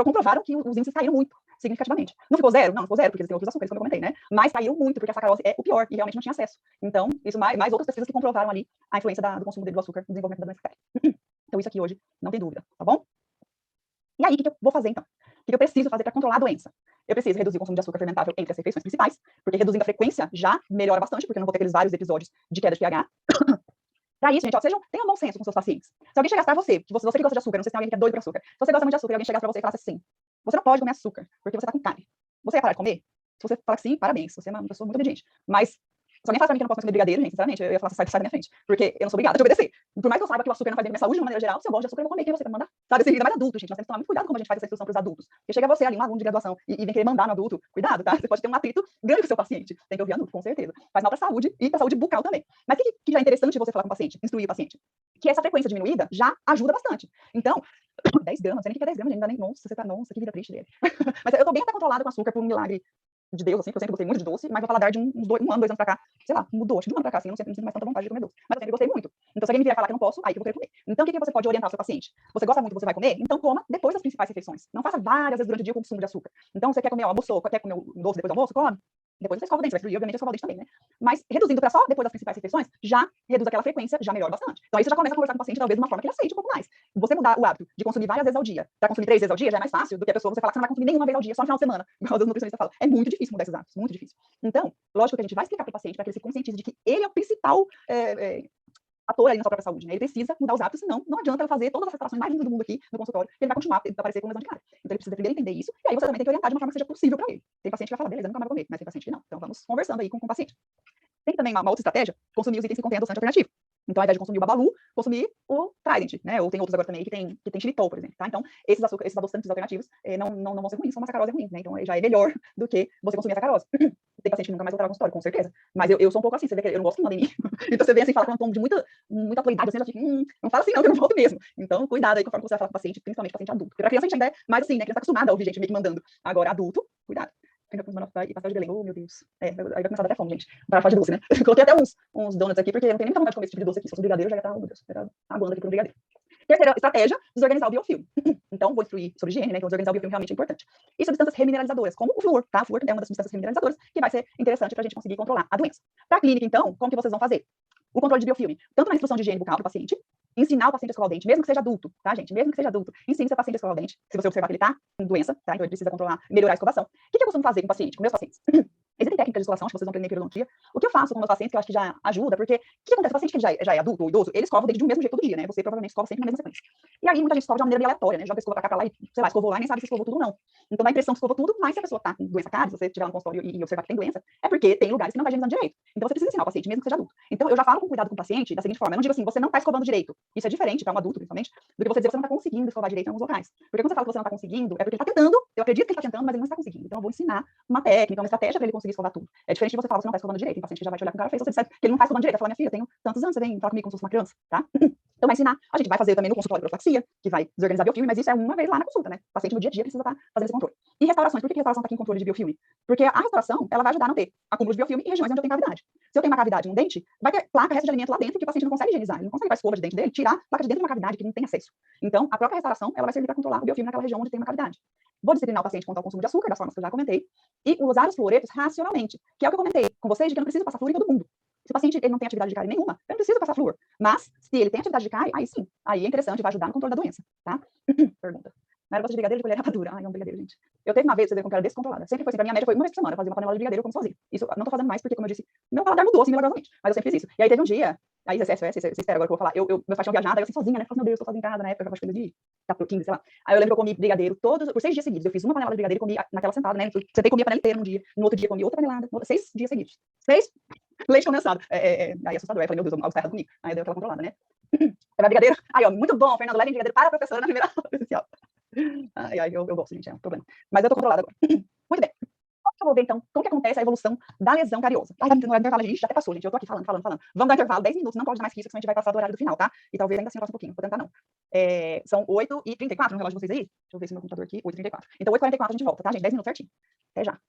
comprovaram que os índices caíram muito, significativamente. Não ficou zero? Não, não ficou zero, porque existem outros açúcares, como eu comentei, né? Mas caíram muito, porque a sacarose é o pior, e realmente não tinha acesso. Então, isso mais outras pesquisas que comprovaram ali a influência do consumo do açúcar no desenvolvimento da doença cárie. Então, isso aqui hoje, não tem dúvida, tá bom? E aí, o que eu vou fazer, então? O que eu preciso fazer para controlar a doença? Eu preciso reduzir o consumo de açúcar fermentável entre as refeições principais, porque reduzindo a frequência já melhora bastante, porque eu não vou ter aqueles vários episódios de queda de pH. Para isso, gente, ó, tenham bom senso com seus pacientes. Se alguém chegasse para você que gosta de açúcar, não sei se tem alguém que é doido por açúcar, se você gosta muito de açúcar e alguém chegasse para você e falasse assim, você não pode comer açúcar, porque você tá com cárie. Você ia parar de comer? Se você falar que sim, parabéns, você é uma pessoa muito obediente. Mas se alguém fala pra mim que eu não posso comer brigadeiro, gente, sinceramente, eu ia falar, sai da minha frente. Porque eu não sou obrigada de obedecer. Por mais que eu saiba que o açúcar não faz bem pra minha saúde, de uma maneira geral, se eu gosto de açúcar, eu vou comer. Quem é você pra mandar? Sabe, assim, ainda mais adulto, gente. Nós temos que tomar muito cuidado como a gente faz essa instrução pros adultos. Porque chega você ali, um aluno de graduação, e vem querer mandar no adulto. Cuidado, tá? Você pode ter um atrito grande com o seu paciente. Tem que ouvir adulto, com certeza. Faz mal pra saúde e pra saúde bucal também. Mas o que já é interessante você falar com o paciente, instruir o paciente? Que essa frequência diminuída já ajuda bastante. Então, 10 gramas, não sei nem o que é 10 gramas, ainda nem, nossa, você tá, nossa, que vida triste dele. Mas eu tô bem até controlada com açúcar por um milagre de Deus, assim, porque eu sempre gostei muito de doce, mas vou falar de um ano, 2 anos pra cá, sei lá, mudou, acho que de um ano pra cá, assim, eu não sinto mais tanta vontade de comer doce, mas eu sempre gostei muito. Então, se alguém me vier falar que eu não posso, aí que eu vou querer comer. Então, o que você pode orientar o seu paciente? Você gosta muito, você vai comer? Então, coma depois das principais refeições. Não faça várias vezes durante o dia o consumo de açúcar. Então, você quer comer o almoço, quer comer um doce depois do almoço? Come. Depois você escova o dente, vai destruir, obviamente, escova o dente também, né? Mas reduzindo para só depois das principais refeições, já reduz aquela frequência, já melhora bastante. Então aí você já começa a conversar com o paciente, talvez, de uma forma que ele aceite um pouco mais. Você mudar o hábito de consumir várias vezes ao dia, para consumir 3 vezes ao dia, já é mais fácil do que a pessoa você falar que você não vai consumir nenhuma vez ao dia, só no final de semana. Igual o nutricionista fala. É muito difícil mudar esses hábitos, muito difícil. Então, lógico que a gente vai explicar para o paciente, para que ele se conscientize de que ele é o principal ator ali na sua própria saúde, né? Ele precisa mudar os hábitos, senão não adianta ela fazer todas as restaurações mais lindas do mundo aqui no consultório, que ele vai continuar a aparecer com lesão de cárie. Então ele precisa primeiro entender isso, e aí você também tem que orientar de uma forma que seja possível para ele. Tem paciente que vai falar, beleza, nunca mais vou comer, mas tem paciente que não. Então vamos conversando aí com o paciente. Tem também uma outra estratégia, consumir os itens que contêm adoçante alternativo. Então, ao invés de consumir o Babalu, consumir o Trident, né? Ou tem outros agora também que tem xilitol, por exemplo, tá? Então, esses adoçantes alternativos não vão ser ruins, só uma sacarose ruim, né? Então, já é melhor do que você consumir a sacarose. tem paciente que nunca mais voltará ao consultório, com certeza. Mas eu sou um pouco assim, você vê que eu não gosto que mandem em mim. Então você vem assim, fala com um tom de muita autoridade, assim, eu fico, não fala assim não, que eu não volto mesmo. Então, cuidado aí conforme você vai falar com o paciente, principalmente paciente adulto. Porque pra criança a gente ainda é mais assim, né, criança tá acostumada a ouvir gente meio que mandando. Agora, adulto, cuidado. Fica com e pastel de Belém, oh meu Deus. Aí vai começar a dar até fome, gente. Para falar de doce, né? Coloquei até uns donuts aqui, porque eu não tenho nem muita vontade de comer esse tipo de doce aqui. Se fosse um brigadeiro, eu já ia estar, oh meu Deus, aguando aqui pro brigadeiro. Terceira estratégia, desorganizar o biofilme. Então, vou instruir sobre higiene, né? Então, desorganizar o biofilme realmente é importante. E substâncias remineralizadoras, como o flúor, tá? O flúor é uma das substâncias remineralizadoras que vai ser interessante para a gente conseguir controlar a doença. Para a clínica, então, como que vocês vão fazer? O controle de biofilme, tanto na instrução de higiene bucal para o paciente, ensinar o paciente a escovar o dente, mesmo que seja adulto, tá, gente? Mesmo que seja adulto, ensine seu paciente a escovar o dente. Se você observar que ele tá com doença, tá? Então, ele precisa controlar, melhorar a escovação. O que eu costumo fazer com o paciente, com meus pacientes? Existem técnicas de escovação, acho que vocês vão aprender em periodontia. O que eu faço com meus pacientes, que eu acho que já ajuda, porque o que acontece? O paciente que já é adulto ou idoso, ele escova o dente do mesmo jeito todo dia, né? Você provavelmente escova sempre na mesma sequência. E aí, muita gente escova de uma maneira meio aleatória, né? Joga a escova pra cá, pra lá e, sei lá, escovou lá e nem sabe se escovou tudo ou não. Então, dá a impressão que escovou tudo, mas se a pessoa tá com doença cárie, se você estiver lá no consultório e observar que tem doença, é porque tem lugares que não tá higienizando direito. Então, você precisa ensinar o paciente, mesmo que seja adulto. Então, eu já falo com cuidado com o paciente da seguinte forma: eu não digo assim, você não tá escovando direito. Isso é diferente para um adulto, principalmente, do que você dizer que você não tá conseguindo escovar direito em alguns locais. Porque quando você fala que você não tá conseguindo, é porque ele tá tentando, eu acredito que ele tá tentando, mas ele não está conseguindo. Então, eu vou ensinar uma técnica, uma estratégia para ele conseguir escovar tudo. É diferente de você falar que você não tá escovando direito. Tem paciente que já vai te olhar com cara feio, você disser que ele não tá escovando direito. Vai falar, minha filha, eu tenho tantos anos, você vem falar comigo como se fosse uma criança, tá? Então, vai ensinar. A gente vai fazer também no consultório de profilaxia, que vai desorganizar biofilme, mas isso é uma vez lá na consulta, né? O paciente no dia a dia precisa estar fazendo esse controle. E restaurações, por que a restauração está aqui em controle de biofilme? Porque a restauração, ela vai ajudar a não ter acúmulo de biofilme em regiões onde eu tenho cavidade. Se eu tenho uma cavidade no dente, vai ter placa, resto de alimento lá dentro que o paciente não consegue higienizar. Ele não consegue, com a escova de dente dele, tirar placa de dentro de uma cavidade que não tem acesso. Então, a própria restauração, ela vai servir para controlar o biofilme naquela região onde tem uma cavidade. Vou disciplinar o paciente quanto ao consumo de açúcar, das formas que eu já comentei, e usar os fluoretos racionalmente, que é o que eu comentei com vocês, de que eu não preciso passar flúor em todo mundo. Se o paciente ele não tem atividade de cárie nenhuma, eu não preciso passar flúor. Mas, se ele tem atividade de cárie, aí sim. Aí é interessante, vai ajudar no controle da doença, tá? Pergunta. Não era gosto de brigadeiro de colher rapadura. Ai, é um brigadeiro, gente. Eu teve uma vez, você vê como que era descontrolada. Sempre foi assim, pra minha média foi uma vez por semana, eu fazia uma panela de brigadeiro, eu como sozinha. Isso eu não tô fazendo mais, porque, como eu disse, meu paladar mudou, assim, milagrosamente. Mas eu sempre fiz isso. E aí teve um dia, aí você espera agora que eu vou falar, meus pais tinham viajado, aí eu assim, sozinha, né? Falei, meu Deus, tô sozinha em casa, na época, eu acho que foi 2015, sei lá. Aí eu lembro que eu comi brigadeiro por 6 dias seguidos. Eu fiz uma panela de brigadeiro e comi naquela sentada, né? Sentei e comi a panela inteira num dia. No outro dia comi outra panelada. 6 dias seguidos. 6 leite condensado. Aí assustador. Aí eu falei, meu Deus, algo está errado comigo. Aí deu aquela controlada, né? Era brigadeiro. Aí, ó, muito bom, Fernando, levem brigadeiro para a professora na primeira aula presencial. Eu gosto, gente, é um problema. Mas eu tô controlada agora. Muito bem. Eu vou ver, então, como que acontece a evolução da lesão cariosa. Ai, tá me dando intervalo, gente, já até passou, gente. Eu tô aqui falando. Vamos dar intervalo, 10 minutos, não pode dar mais que isso, senão a gente vai passar do horário do final, tá? E talvez ainda assim eu faça um pouquinho, vou tentar não. São 8h34 no relógio de vocês aí. Deixa eu ver se meu computador aqui, 8h34. Então, 8h44 a gente volta, tá, gente? 10 minutos certinho. Até já.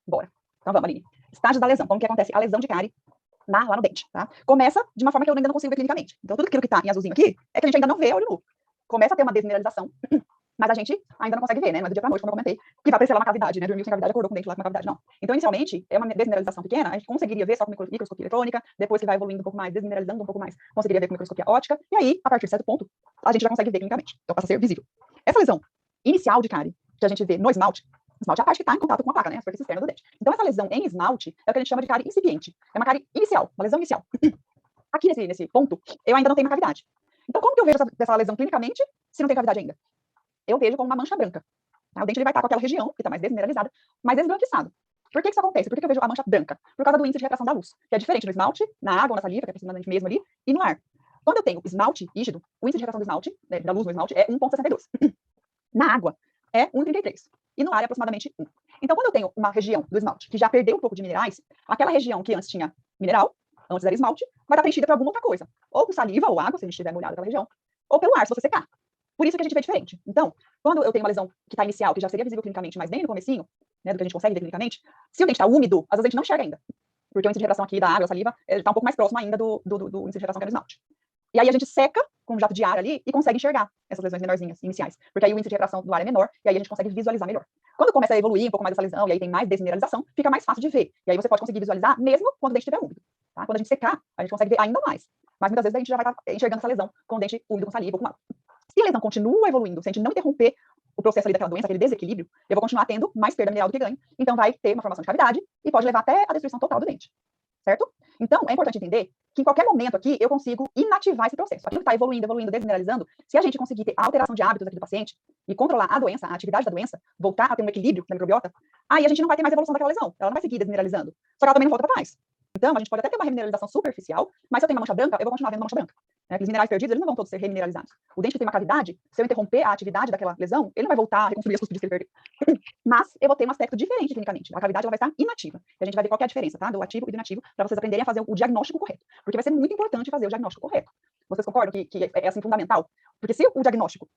Bora. Então vamos, Aline. Estágio da lesão. Como que acontece a lesão de cárie lá no dente, tá? Começa de uma forma que eu ainda não consigo ver clinicamente. Então, tudo aquilo que tá em azulzinho aqui é que a gente ainda não vê a olho nu. Começa a ter uma desmineralização, mas a gente ainda não consegue ver, né? Não é do dia pra noite, como eu comentei, que vai aparecer lá uma cavidade, né? Dormiu sem cavidade, acordou com o dente lá com uma cavidade, não. Então, inicialmente, é uma desmineralização pequena, a gente conseguiria ver só com microscopia eletrônica, depois que vai evoluindo um pouco mais, desmineralizando um pouco mais, conseguiria ver com microscopia óptica, e aí, a partir de certo ponto, a gente já consegue ver clinicamente. Então, passa a ser visível. Essa lesão inicial de cárie, que a gente vê no esmalte é a parte que está em contato com a placa, né? A superfície externa do dente. Então, essa lesão em esmalte é o que a gente chama de cárie incipiente. É uma cárie inicial, uma lesão inicial. Aqui nesse ponto, eu ainda não tenho uma cavidade. Então, como que eu vejo essa lesão clinicamente se não tem cavidade ainda? Eu vejo como uma mancha branca. Tá? O dente ele vai estar com aquela região, que está mais desmineralizada, mais esbranquiçado. Por que isso acontece? Por que eu vejo a mancha branca? Por causa do índice de refração da luz, que é diferente no esmalte, na água, na saliva, que é aproximadamente mesmo ali, e no ar. Quando eu tenho esmalte rígido, o índice de refração do esmalte, né, da luz no esmalte, é 1,62. Na água, é 1,33. E no ar é aproximadamente 1. Então, quando eu tenho uma região do esmalte que já perdeu um pouco de minerais, aquela região que antes tinha mineral, antes era esmalte, vai estar preenchida por alguma outra coisa. Ou com saliva ou água, se a gente estiver molhado naquela região, ou pelo ar, se você secar. Por isso que a gente vê diferente. Então, quando eu tenho uma lesão que está inicial, que já seria visível clinicamente, mas bem no comecinho, né, do que a gente consegue ver clinicamente, se o dente está úmido, às vezes a gente não enxerga ainda. Porque o índice de refração aqui da água, da saliva, está um pouco mais próximo ainda do índice de refração que é do esmalte. E aí a gente seca com um jato de ar ali e consegue enxergar essas lesões menorzinhas, iniciais. Porque aí o índice de refração do ar é menor e aí a gente consegue visualizar melhor. Quando começa a evoluir um pouco mais essa lesão e aí tem mais desmineralização, fica mais fácil de ver. E aí você pode conseguir visualizar mesmo quando o dente estiver úmido. Tá? Quando a gente secar, a gente consegue ver ainda mais. Mas muitas vezes a gente já vai estar enxergando essa lesão com o dente úmido, com saliva ou com água. Se a lesão continua evoluindo, se a gente não interromper o processo ali daquela doença, aquele desequilíbrio, eu vou continuar tendo mais perda mineral do que ganho. Então vai ter uma formação de cavidade e pode levar até a destruição total do dente. Certo? Então, é importante entender que em qualquer momento aqui eu consigo inativar esse processo. Aquilo que está evoluindo, evoluindo, desmineralizando, se a gente conseguir ter a alteração de hábitos aqui do paciente e controlar a doença, a atividade da doença, voltar a ter um equilíbrio da microbiota, aí a gente não vai ter mais evolução daquela lesão. Ela não vai seguir desmineralizando. Só que ela também não volta para trás. Então, a gente pode até ter uma remineralização superficial, mas se eu tenho uma mancha branca, eu vou continuar vendo uma mancha branca. Aqueles minerais perdidos, eles não vão todos ser remineralizados. O dente que tem uma cavidade, se eu interromper a atividade daquela lesão, ele não vai voltar a reconstruir as cuspidez que ele perdeu. Mas eu vou ter um aspecto diferente clinicamente. A cavidade ela vai estar inativa. E a gente vai ver qual é a diferença, tá? Do ativo e do inativo, para vocês aprenderem a fazer o diagnóstico correto. Porque vai ser muito importante fazer o diagnóstico correto. Vocês concordam que é assim fundamental? Porque se o diagnóstico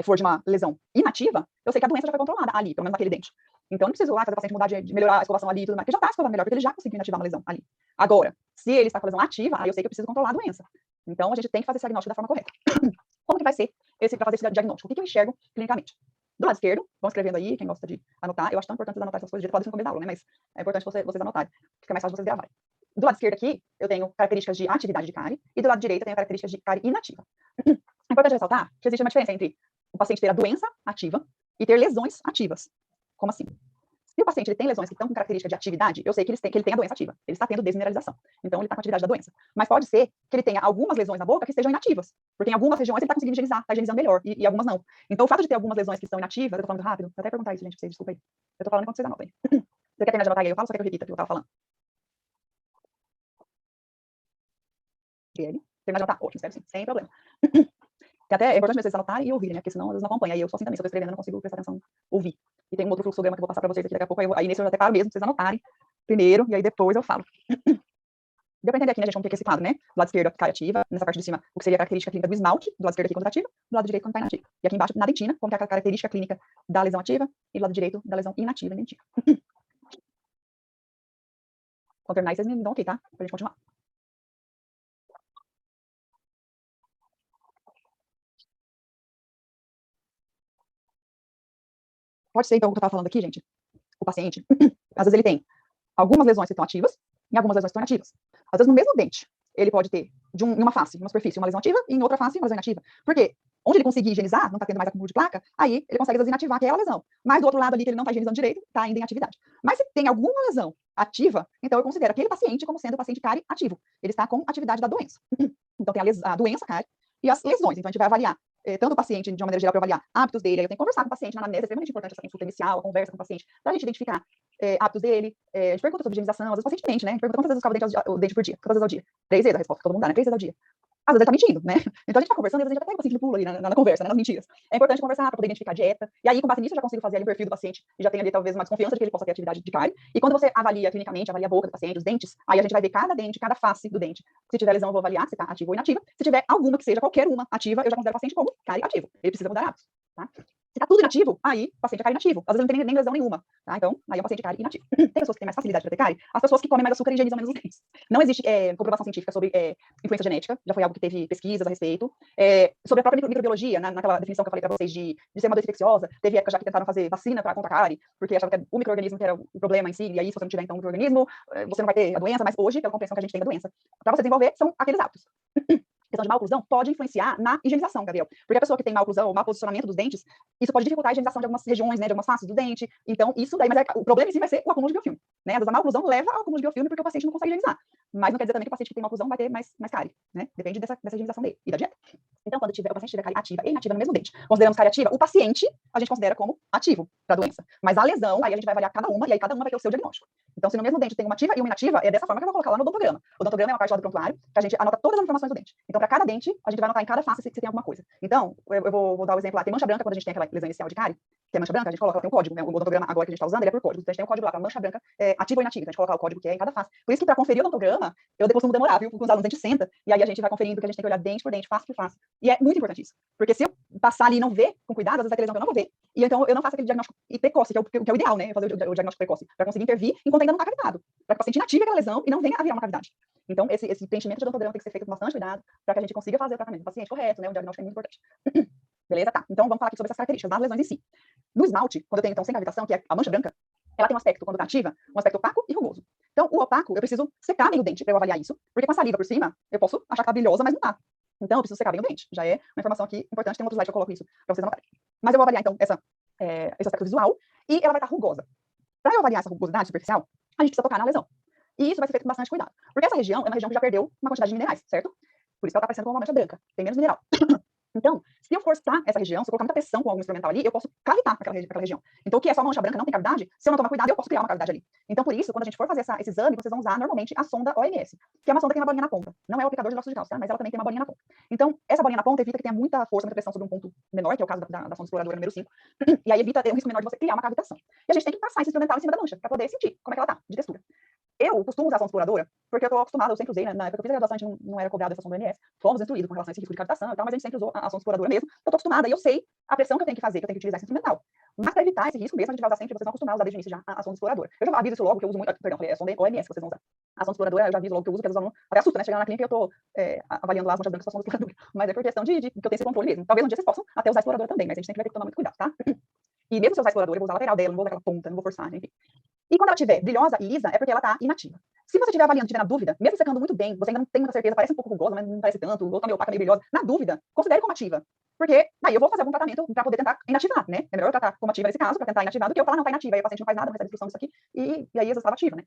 for de uma lesão inativa, eu sei que a doença já foi controlada ali, pelo menos naquele dente. Então, não preciso lá fazer o paciente mudar de melhorar a escovação ali e tudo mais, porque já está escovando melhor, porque ele já conseguiu inativar uma lesão ali. Agora, se ele está com a lesão ativa, aí eu sei que eu preciso controlar a doença. Então, a gente tem que fazer esse diagnóstico da forma correta. Como que vai ser para fazer esse diagnóstico? O que eu enxergo clinicamente? Do lado esquerdo, vão escrevendo aí, quem gosta de anotar. Eu acho tão importante vocês anotar essas coisas, pode ser no começo da aula, né? Mas é importante vocês anotarem, fica mais fácil vocês gravarem. Do lado esquerdo aqui, eu tenho características de atividade de cárie, e do lado direito eu tenho características de cárie inativa. É importante ressaltar que existe uma diferença entre o paciente ter a doença ativa e ter lesões ativas. Como assim? Se o paciente ele tem lesões que estão com característica de atividade, eu sei que ele tem a doença ativa. Ele está tendo desmineralização. Então, ele está com a atividade da doença. Mas pode ser que ele tenha algumas lesões na boca que estejam inativas. Porque em algumas regiões ele está conseguindo higienizar, está higienizando melhor, e algumas não. Então, o fato de ter algumas lesões que estão inativas, eu estou falando rápido, vou até perguntar isso, gente, pra vocês, desculpa aí. Eu estou falando enquanto vocês anotam aí. Você quer terminar de anotar aí? Eu falo, só quer que eu repita o que eu estava falando? Ele. Terminar de anotar? Ótimo, espero sim, sem problema. Que até é importante vocês anotarem e ouvirem, né? Porque senão eles não acompanham. Aí eu sou assim também, se eu estou escrevendo, eu não consigo prestar atenção, ouvir. E tem um outro fluxograma que eu vou passar para vocês aqui daqui a pouco, aí nesse eu já até paro mesmo, pra vocês anotarem primeiro, e aí depois eu falo. Deu para entender aqui, né, gente, como que é esse quadro, né? Do lado esquerdo, a cárie ativa, nessa parte de cima, o que seria a característica clínica do esmalte, do lado esquerdo aqui quando está ativa, do lado direito quando está inativa. E aqui embaixo, na dentina, como que é a característica clínica da lesão ativa, e do lado direito, da lesão inativa na dentina. Quando terminar, vocês me dão ok, tá? Pra gente continuar. Pode ser, então, o que eu estava falando aqui, gente, o paciente, às vezes ele tem algumas lesões que estão ativas e algumas lesões que estão inativas. Às vezes, no mesmo dente, ele pode ter, em uma face, uma superfície, uma lesão ativa, e em outra face, uma lesão inativa. Por quê? Onde ele conseguir higienizar, não está tendo mais acúmulo de placa, aí ele consegue desinativar aquela lesão. Mas do outro lado ali, que ele não está higienizando direito, está ainda em atividade. Mas se tem alguma lesão ativa, então eu considero aquele paciente como sendo o paciente cárie ativo. Ele está com atividade da doença. Então tem a doença cárie e as lesões. Então a gente vai avaliar tanto o paciente, de uma maneira geral, para avaliar hábitos dele. Aí eu tenho que conversar com o paciente na anamnese, é extremamente importante essa consulta inicial, a conversa com o paciente, para a gente identificar hábitos dele. A gente pergunta sobre higienização, às vezes o paciente mente, né? A gente pergunta quantas vezes escova o dente por dia, quantas vezes ao dia? 3 vezes, a resposta todo mundo dá, né? 3 vezes ao dia. Às vezes ele tá mentindo, né? Então a gente tá conversando e às vezes a gente até pega o paciente no pulo ali na conversa, né? Nas mentiras. É importante conversar para poder identificar a dieta. E aí, com base nisso, eu já consigo fazer ali o perfil do paciente e já tem ali talvez uma desconfiança de que ele possa ter atividade de cárie. E quando você avalia clinicamente, avalia a boca do paciente, os dentes, aí a gente vai ver cada dente, cada face do dente. Se tiver lesão, eu vou avaliar se tá ativa ou inativa. Se tiver alguma que seja, qualquer uma ativa, eu já considero o paciente como cárie ativo. Ele precisa mudar hábitos, tá? Se tá tudo inativo, aí o paciente é cárie inativo. Às vezes não tem nem lesão nenhuma, tá? Então, aí é um paciente cárie inativo. Tem pessoas que têm mais facilidade para ter cárie, as pessoas que comem mais açúcar e higienizam menos os dentes. Não existe comprovação científica sobre influência genética, já foi algo que teve pesquisas a respeito. Sobre a própria microbiologia, naquela definição que eu falei para vocês de ser uma doença infecciosa, teve época já que tentaram fazer vacina contra a cárie, porque achavam que era o microorganismo que era o problema em si, e aí se você não tiver então o microorganismo, você não vai ter a doença, mas hoje, pela compreensão que a gente tem da doença, para você desenvolver, são aqueles hábitos. Questão de má oclusão pode influenciar na higienização, Gabriel. Porque a pessoa que tem má oclusão ou mau posicionamento dos dentes, isso pode dificultar a higienização de algumas regiões, né, de algumas faces do dente. Então, isso daí, mas o problema em si vai ser o acúmulo de biofilme, né? Às vezes a má oclusão leva ao acúmulo de biofilme porque o paciente não consegue higienizar. Mas não quer dizer também que o paciente que tem má oclusão vai ter mais cárie, né? Depende dessa higienização dele e da dieta. Então, quando o paciente tiver cárie ativa e inativa no mesmo dente, consideramos cárie ativa, o paciente a gente considera como ativo da doença. Mas a lesão, aí a gente vai avaliar cada uma e aí cada uma vai ter o seu diagnóstico. Então, se no mesmo dente tem uma ativa e uma inativa, é dessa forma que eu vou colocar lá no odontograma. O odontograma é uma parte lá do prontuário que a gente anota todas as informações do dente. Então, para cada dente, a gente vai anotar em cada face se tem alguma coisa. Então, eu vou dar o exemplo lá. Tem mancha branca, quando a gente tem aquela lesão inicial de cárie, que é mancha branca, a gente coloca, tem um código, né? O odontograma agora que a gente está usando, ele é por código. Então, a gente tem um código lá para mancha branca ativa ou inativa. Então, a gente coloca o código que é em cada face. Por isso que para conferir o odontograma, eu depois não demorar, viu? Com os alunos, a gente senta e aí a gente vai conferindo que a gente tem que olhar dente por dente, face por face. E é muito importante isso. Porque se eu passar ali e não ver com cuidado, às vezes vai ter lesão que eu não vou ver. E então eu não faço aquele diagnóstico precoce, que é o ideal, né? Fazer o diagnóstico precoce, para conseguir intervir enquanto ainda não está cavidado. Para que o paciente inative aquela lesão e não venha a virar uma cavidade. Então, esse preenchimento de odontograma tem que ser feito com bastante cuidado para que a gente consiga fazer o tratamento do paciente correto, né? O diagnóstico é muito importante. Beleza? Tá. Então, vamos falar aqui sobre essas características das lesões em si. No esmalte, quando eu tenho, então, sem cavitação, que é a mancha branca, ela tem um aspecto, quando está ativa, um aspecto opaco e rugoso. Então, o opaco, eu preciso secar bem o dente para eu avaliar isso, porque com a saliva por cima, eu posso achar que tá brilhosa, mas não tá. Então, eu preciso secar bem o dente. Já é uma informação aqui importante, tem um outro slide que eu coloco isso para vocês anotarem. Mas eu vou avaliar, então, esse aspecto visual, e ela vai estar rugosa. Para eu avaliar essa rugosidade superficial, a gente precisa tocar na lesão. E isso vai ser feito com bastante cuidado. Porque essa região é uma região que já perdeu uma quantidade de minerais, certo? Por isso que ela está parecendo como uma mancha branca. Tem menos mineral. Então, se eu forçar essa região, se eu colocar muita pressão com algum instrumental ali, eu posso cavitar aquela região. Então, o que é só uma mancha branca não tem cavidade, se eu não tomar cuidado, eu posso criar uma cavidade ali. Então, por isso, quando a gente for fazer esse exame, vocês vão usar normalmente a sonda OMS, que é uma sonda que tem uma bolinha na ponta. Não é o aplicador de óxido de cálcio, tá? Mas ela também tem uma bolinha na ponta. Então, essa bolinha na ponta evita que tenha muita força, muita pressão sobre um ponto menor, que é o caso da sonda exploradora número 5, e aí evita ter um risco menor de você criar uma cavitação. E a gente tem que passar esse instrumental em cima da mancha, para poder sentir como é que ela tá, de textura. Eu costumo usar a sonda exploradora, porque eu tô acostumada, eu sempre usei, né? Na época que eu fiz a graduação, a gente não era cobrado essa sonda OMS, fomos instruídos com relação a esse risco de cavitação e tal, mas a gente sempre usou a sonda exploradora mesmo. Eu tô acostumada e eu sei a pressão que eu tenho que fazer, que eu tenho que utilizar esse instrumental. Mas para evitar esse risco mesmo, a gente vai usar sempre, vocês vão acostumar a usar desde o início já a sonda exploradora. Eu já aviso isso logo, que eu uso muito, perdão, falei, é a sonda OMS que vocês vão usar. A sonda exploradora, eu já aviso logo que eu uso, porque os alunos até assustam, né? Chegando na clínica e eu tô avaliando lá as manchas brancas com a sonda exploradora. Mas é por questão de que eu tenho esse controle mesmo. Talvez um dia vocês possam até usar a exploradora também, mas a gente sempre vai ter que tomar muito cuidado, tá? E mesmo se eu usar a exploradora, eu vou usar a lateral dela, não vou usar aquela ponta, não vou forçar, enfim. E quando ela estiver brilhosa e lisa, é porque ela está inativa. Se você estiver avaliando, estiver na dúvida, mesmo secando muito bem, você ainda não tem muita certeza, parece um pouco rugosa, mas não parece tanto, ou tá meio opaca, meio brilhosa, na dúvida, considere como ativa. Porque daí eu vou fazer algum tratamento para poder tentar inativar, né? É melhor eu tratar como ativa nesse caso, para tentar inativar, do que eu falar, não, tá inativa, aí o paciente não faz nada, não recebe instrução disso aqui, e aí às vezes estava ativa, né?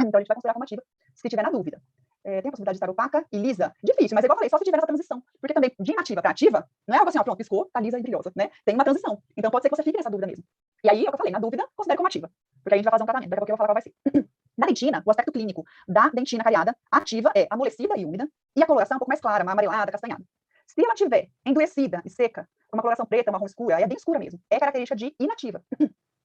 Então a gente vai considerar como ativa, se estiver na dúvida. Tem a possibilidade de estar opaca e lisa? Difícil, mas igual eu falei, só se tiver essa transição. Porque também, de inativa para ativa, não é algo assim, ó, pronto, piscou, tá lisa e brilhosa, né? Tem uma transição. Então pode ser que você fique nessa dúvida mesmo. E aí, é o que eu falei, na dúvida, considere como ativa. Porque aí a gente vai fazer um tratamento, daqui a pouco eu vou falar qual vai ser. Na dentina, o aspecto clínico da dentina cariada ativa é amolecida e úmida, e a coloração é um pouco mais clara, mais amarelada, castanhada. Se ela tiver endurecida e seca, com uma coloração preta, marrom escura, aí é bem escura mesmo, é característica de inativa.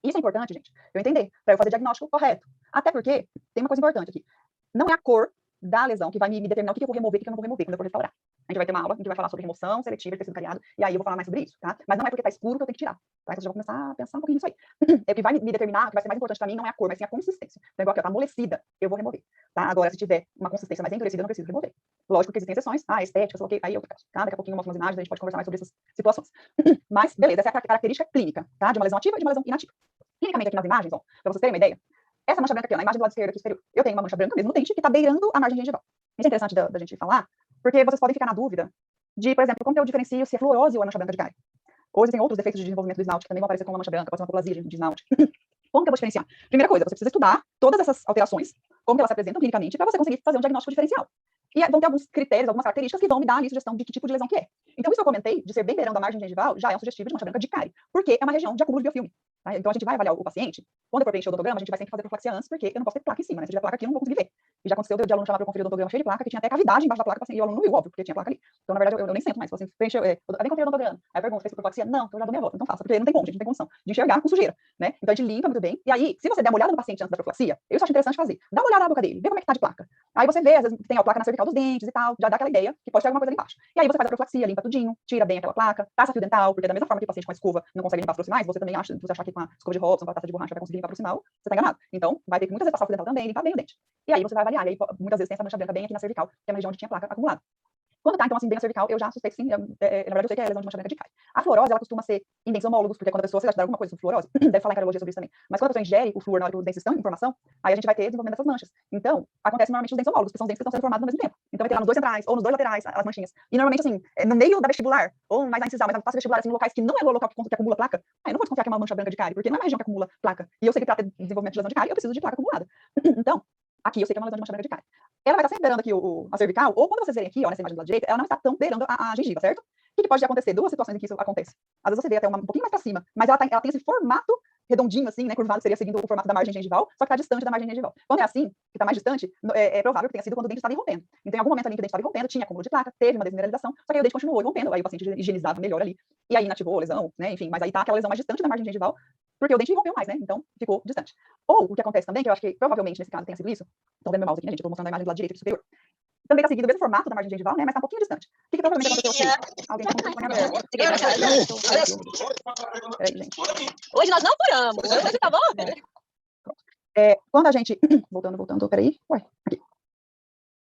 Isso é importante, gente, eu entender, para eu fazer o diagnóstico correto. Até porque, tem uma coisa importante aqui, não é a cor da lesão que vai me determinar o que eu vou remover e o que eu não vou remover quando eu for restaurar. A gente vai ter uma aula em que vai falar sobre remoção seletiva de tecido cariado, e aí eu vou falar mais sobre isso, tá? Mas não é porque tá escuro que eu tenho que tirar, tá? Então você já vai começar a pensar um pouquinho nisso aí. É o que vai me determinar, o que vai ser mais importante pra mim não é a cor, mas sim a consistência. Então, igual aqui, ó, tá amolecida, eu vou remover, tá? Agora, se tiver uma consistência mais endurecida, eu não preciso remover. Lógico que existem exceções, estética, sei lá, aí eu fico, tá? Daqui a pouquinho eu mostro umas imagens, a gente pode conversar mais sobre essas situações. Mas, beleza, essa é a característica clínica, tá? De uma lesão ativa e de uma lesão inativa. Clinicamente aqui nas imagens, ó, pra vocês terem uma ideia, essa mancha branca aqui, ó, na imagem do lado esquerdo aqui superior, eu tenho uma mancha branca mesmo no dente que tá beirando a margem gengival. Isso é interessante da gente falar, porque vocês podem ficar na dúvida de, por exemplo, como eu diferencio se é fluorose ou é mancha branca de cárie. Ou existem outros defeitos de desenvolvimento do esmalte que também vão aparecer como uma mancha branca, pode ser uma aplasia de esmalte. Como que eu vou diferenciar? Primeira coisa, você precisa estudar todas essas alterações, como elas se apresentam clinicamente, para você conseguir fazer um diagnóstico diferencial. E vão ter alguns critérios, algumas características que vão me dar ali sugestão de que tipo de lesão que é. Então, isso eu comentei, de ser bem beirando a margem gengival, já é um sugestivo de mancha branca de cárie, porque é uma região de acúmulo de biofilme. Tá? Então, a gente vai avaliar o paciente, quando eu for preencher o odontograma, a gente vai sempre fazer profilaxia antes, porque eu não posso ter placa em cima, né? Se tiver placa aqui, eu não vou conseguir ver. E já aconteceu de aluno chamar para eu conferir o odontograma cheio de placa, que tinha até cavidade embaixo da placa, e o aluno não viu, óbvio, porque tinha placa ali. Então, na verdade, eu nem sento mais. Se você preencheu, vem conferir o odontograma. Aí eu pergunto, fez profilaxia? Não, então eu já dou minha volta. Então faça, porque não tem como, gente, não tem condição de enxergar com sujeira, né? Então, a gente limpa muito bem. E aí, se você der uma olhada no paciente antes da profilaxia, eu acho interessante fazer. Dá uma olhada na boca dele, vê como é que tá de placa. Aí você vê, às vezes tem a placa na cervical dos dentes e tal, já dá aquela ideia que pode ter alguma coisa ali embaixo. E aí você faz a profilaxia, limpa tudinho, tira bem aquela placa, passa fio dental, porque da mesma forma que o paciente com a escova não consegue limpar os proximais, você também acha, se você achar que com a escova de Robson, com a taça de borracha vai conseguir limpar o proximal, você tá enganado. Então, vai ter que muitas vezes passar o fio dental também, limpar bem o dente. E aí você vai avaliar, e aí muitas vezes tem essa mancha branca bem aqui na cervical, que é uma região onde tinha placa acumulada. Quando tá, então, assim, bem na cervical, eu já suspeito sim, na verdade eu sei que é lesão de mancha branca de cárie. A fluorose, ela costuma ser em dentes homólogos, porque quando a pessoa, você já te dá alguma coisa sobre fluorose, deve falar em cardiologia sobre isso também, mas quando a pessoa ingere o flúor na hora que os dentes estão em formação, aí a gente vai ter desenvolvimento dessas manchas. Então, acontece normalmente nos dentes homólogos, que são os dentes que estão sendo formados ao mesmo tempo. Então vai ter lá nos dois centrais, ou nos dois laterais, as manchinhas. E normalmente, assim, no meio da vestibular, ou mais na incisal, mas na face vestibular, assim, em locais que não é o local que acumula placa, aí eu não vou desconfiar que é uma mancha branca de cárie, porque não é uma região que acumula placa. E eu sei que para ter desenvolvimento de lesão de cárie, eu preciso de placa acumulada. Então, aqui eu sei que é uma lesão de mancha branca de cárie. Ela vai estar sempre beirando aqui a cervical, ou quando vocês verem aqui, ó, nessa imagem do lado direito, ela não está tão beirando a gengiva, certo? O que pode acontecer? Duas situações em que isso acontece. Às vezes você vê até um pouquinho mais para cima, mas ela tem esse formato redondinho, assim, né, curvado, seria seguindo o formato da margem gengival, só que está distante da margem gengival. Quando é assim, que está mais distante, é provável que tenha sido quando o dente estava irrompendo. Então, em algum momento ali que o dente estava irrompendo, tinha acúmulo de placa, teve uma desmineralização, só que aí o dente continuou irrompendo, aí o paciente higienizava melhor ali, e aí inativou a lesão, né, enfim, mas aí tá aquela lesão mais distante da margem gengival, porque o dente irrompeu mais, né, então ficou distante. Ou o que acontece também, que eu acho que provavelmente nesse caso tenha sido isso, estão vendo meu mouse aqui, né, gente, eu tô mostrando a imagem do lado direito aqui superior. Também está seguindo o mesmo formato da margem gengival, né, mas está um pouquinho distante. O que provavelmente aconteceu aqui? Alguém está com o telefone aberto. Peraí, gente. Hoje nós não furamos. Hoje tá bom? Quando a gente... Voltando, peraí. Ué, aqui.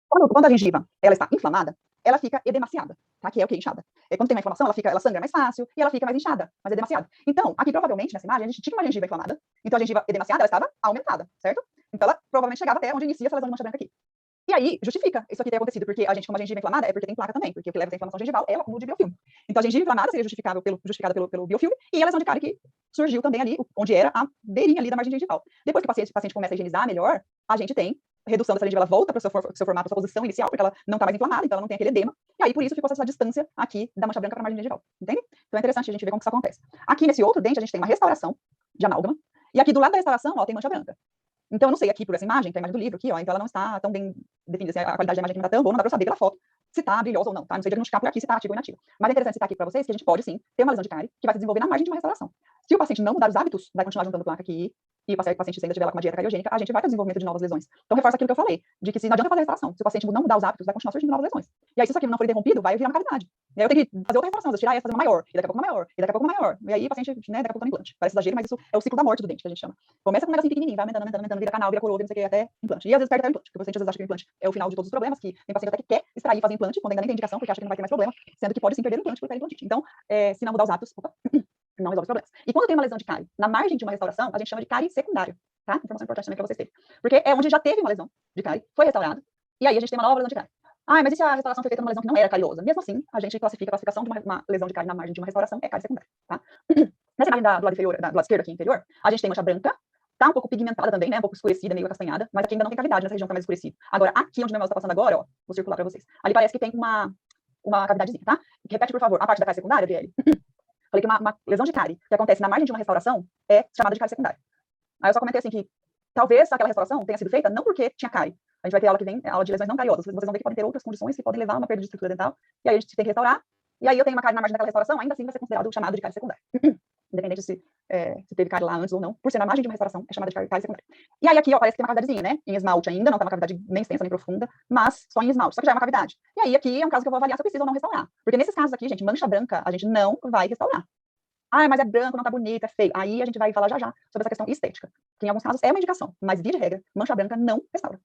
Quando a gengiva ela está inflamada, ela fica edemaciada, tá? Que é o que? Inchada. Quando tem uma inflamação, ela sangra mais fácil e ela fica mais inchada, mais edemaciada. Então, aqui provavelmente, nessa imagem, a gente tinha uma gengiva inflamada, então a gengiva edemaciada, ela estava aumentada, certo? Então ela provavelmente chegava até onde inicia essa lesão de mancha branca aqui. E aí, justifica isso aqui ter acontecido, porque a gente, como a gengiva inflamada, é porque tem placa também, porque o que leva a inflamação gengival é o acúmulo de biofilme. Então, a gengiva inflamada seria justificada pelo biofilme, e a lesão de cárie que surgiu também ali, onde era a beirinha ali da margem gengival. Depois que o paciente começa a higienizar melhor, a gente tem redução dessa gengiva, ela volta para o seu formato, para sua posição inicial, porque ela não está mais inflamada, então ela não tem aquele edema, e aí por isso ficou essa distância aqui da mancha branca para a margem gengival, entende? Então é interessante a gente ver como que isso acontece. Aqui nesse outro dente a gente tem uma restauração de amálgama, e aqui do lado da restauração, ó, tem mancha branca. Então, eu não sei aqui por essa imagem, que é a imagem do livro aqui, ó, então ela não está tão bem definida, assim, a qualidade da imagem aqui não está tão boa, não dá para saber pela foto se está brilhosa ou não, tá? Não sei diagnosticar por aqui se está ativo ou inativo. Mas é interessante citar aqui para vocês que a gente pode, sim, ter uma lesão de cárie que vai se desenvolver na margem de uma restauração. Se o paciente não mudar os hábitos, vai continuar juntando placa aqui, e o paciente ainda tiver lá com uma dieta cariogênica, a gente vai ter desenvolvimento de novas lesões. Então, reforça aquilo que eu falei, de que se não adianta fazer restauração, se o paciente não mudar os hábitos, vai continuar surgindo novas lesões. E aí, se isso aqui não for interrompido, vai virar uma cavidade. E aí eu tenho que fazer outra restauração, tirar essa, fazer uma maior, e daqui a pouco uma maior, e daqui a pouco uma maior. E aí o paciente, né, daqui a pouco tá no implante. Parece exagero, mas isso é o ciclo da morte do dente, que a gente chama. Começa com um negocinho pequenininho, vai aumentando, vira canal, vira coroa, não sei o que, até implante. E às vezes perde até o implante, porque o paciente às vezes acha que o implante é o final de todos os problemas, que tem paciente até que quer extrair e fazer implante, quando ainda nem tem indicação, porque acha que não vai ter mais problema, sendo que pode sim perder o implante por periimplantite. Então, se não mudar os hábitos, não resolve os problemas. E quando tem uma lesão de cárie na margem de uma restauração, a gente chama de cárie secundária, tá? Informação importante também para vocês terem. Porque é onde já teve uma lesão de cárie, foi restaurado, e aí a gente tem uma nova lesão de cárie. Ah, mas e se a restauração foi feita numa lesão que não era cariosa? Mesmo assim, a gente classifica a classificação de uma lesão de cárie na margem de uma restauração é cárie secundária, tá? Nessa imagem do lado inferior, do lado esquerdo aqui inferior, a gente tem mancha branca, tá um pouco pigmentada também, né? Um pouco escurecida, meio acastanhada, mas aqui ainda não tem cavidade nessa região que tá mais escurecida. Agora, aqui onde o meu mouse tá passando agora, ó, vou circular para vocês. Ali parece que tem uma cavidadezinha, tá? Repete, por favor, a parte da cárie secundária, Adriele. Falei que uma lesão de cárie que acontece na margem de uma restauração é chamada de cárie secundária. Aí eu só comentei assim que talvez aquela restauração tenha sido feita não porque tinha cárie. A gente vai ter aula que vem, aula de lesões não cariosas. Vocês vão ver que podem ter outras condições que podem levar a uma perda de estrutura dental. E aí a gente tem que restaurar. E aí eu tenho uma cárie na margem daquela restauração, ainda assim vai ser considerado chamado de cárie secundária. Independente se teve cárie lá antes ou não, por ser na margem de uma restauração, é chamada de cárie secundária. E aí aqui, ó, parece que tem uma cavidadezinha, né? Em esmalte ainda, não tá uma cavidade nem extensa nem profunda, mas só em esmalte, só que já é uma cavidade. E aí aqui é um caso que eu vou avaliar se eu preciso ou não restaurar. Porque nesses casos aqui, gente, mancha branca, a gente não vai restaurar. Ah, mas é branco, não tá bonito, é feio. Aí a gente vai falar já sobre essa questão estética, que em alguns casos é uma indicação, mas via de regra, mancha branca não restaura.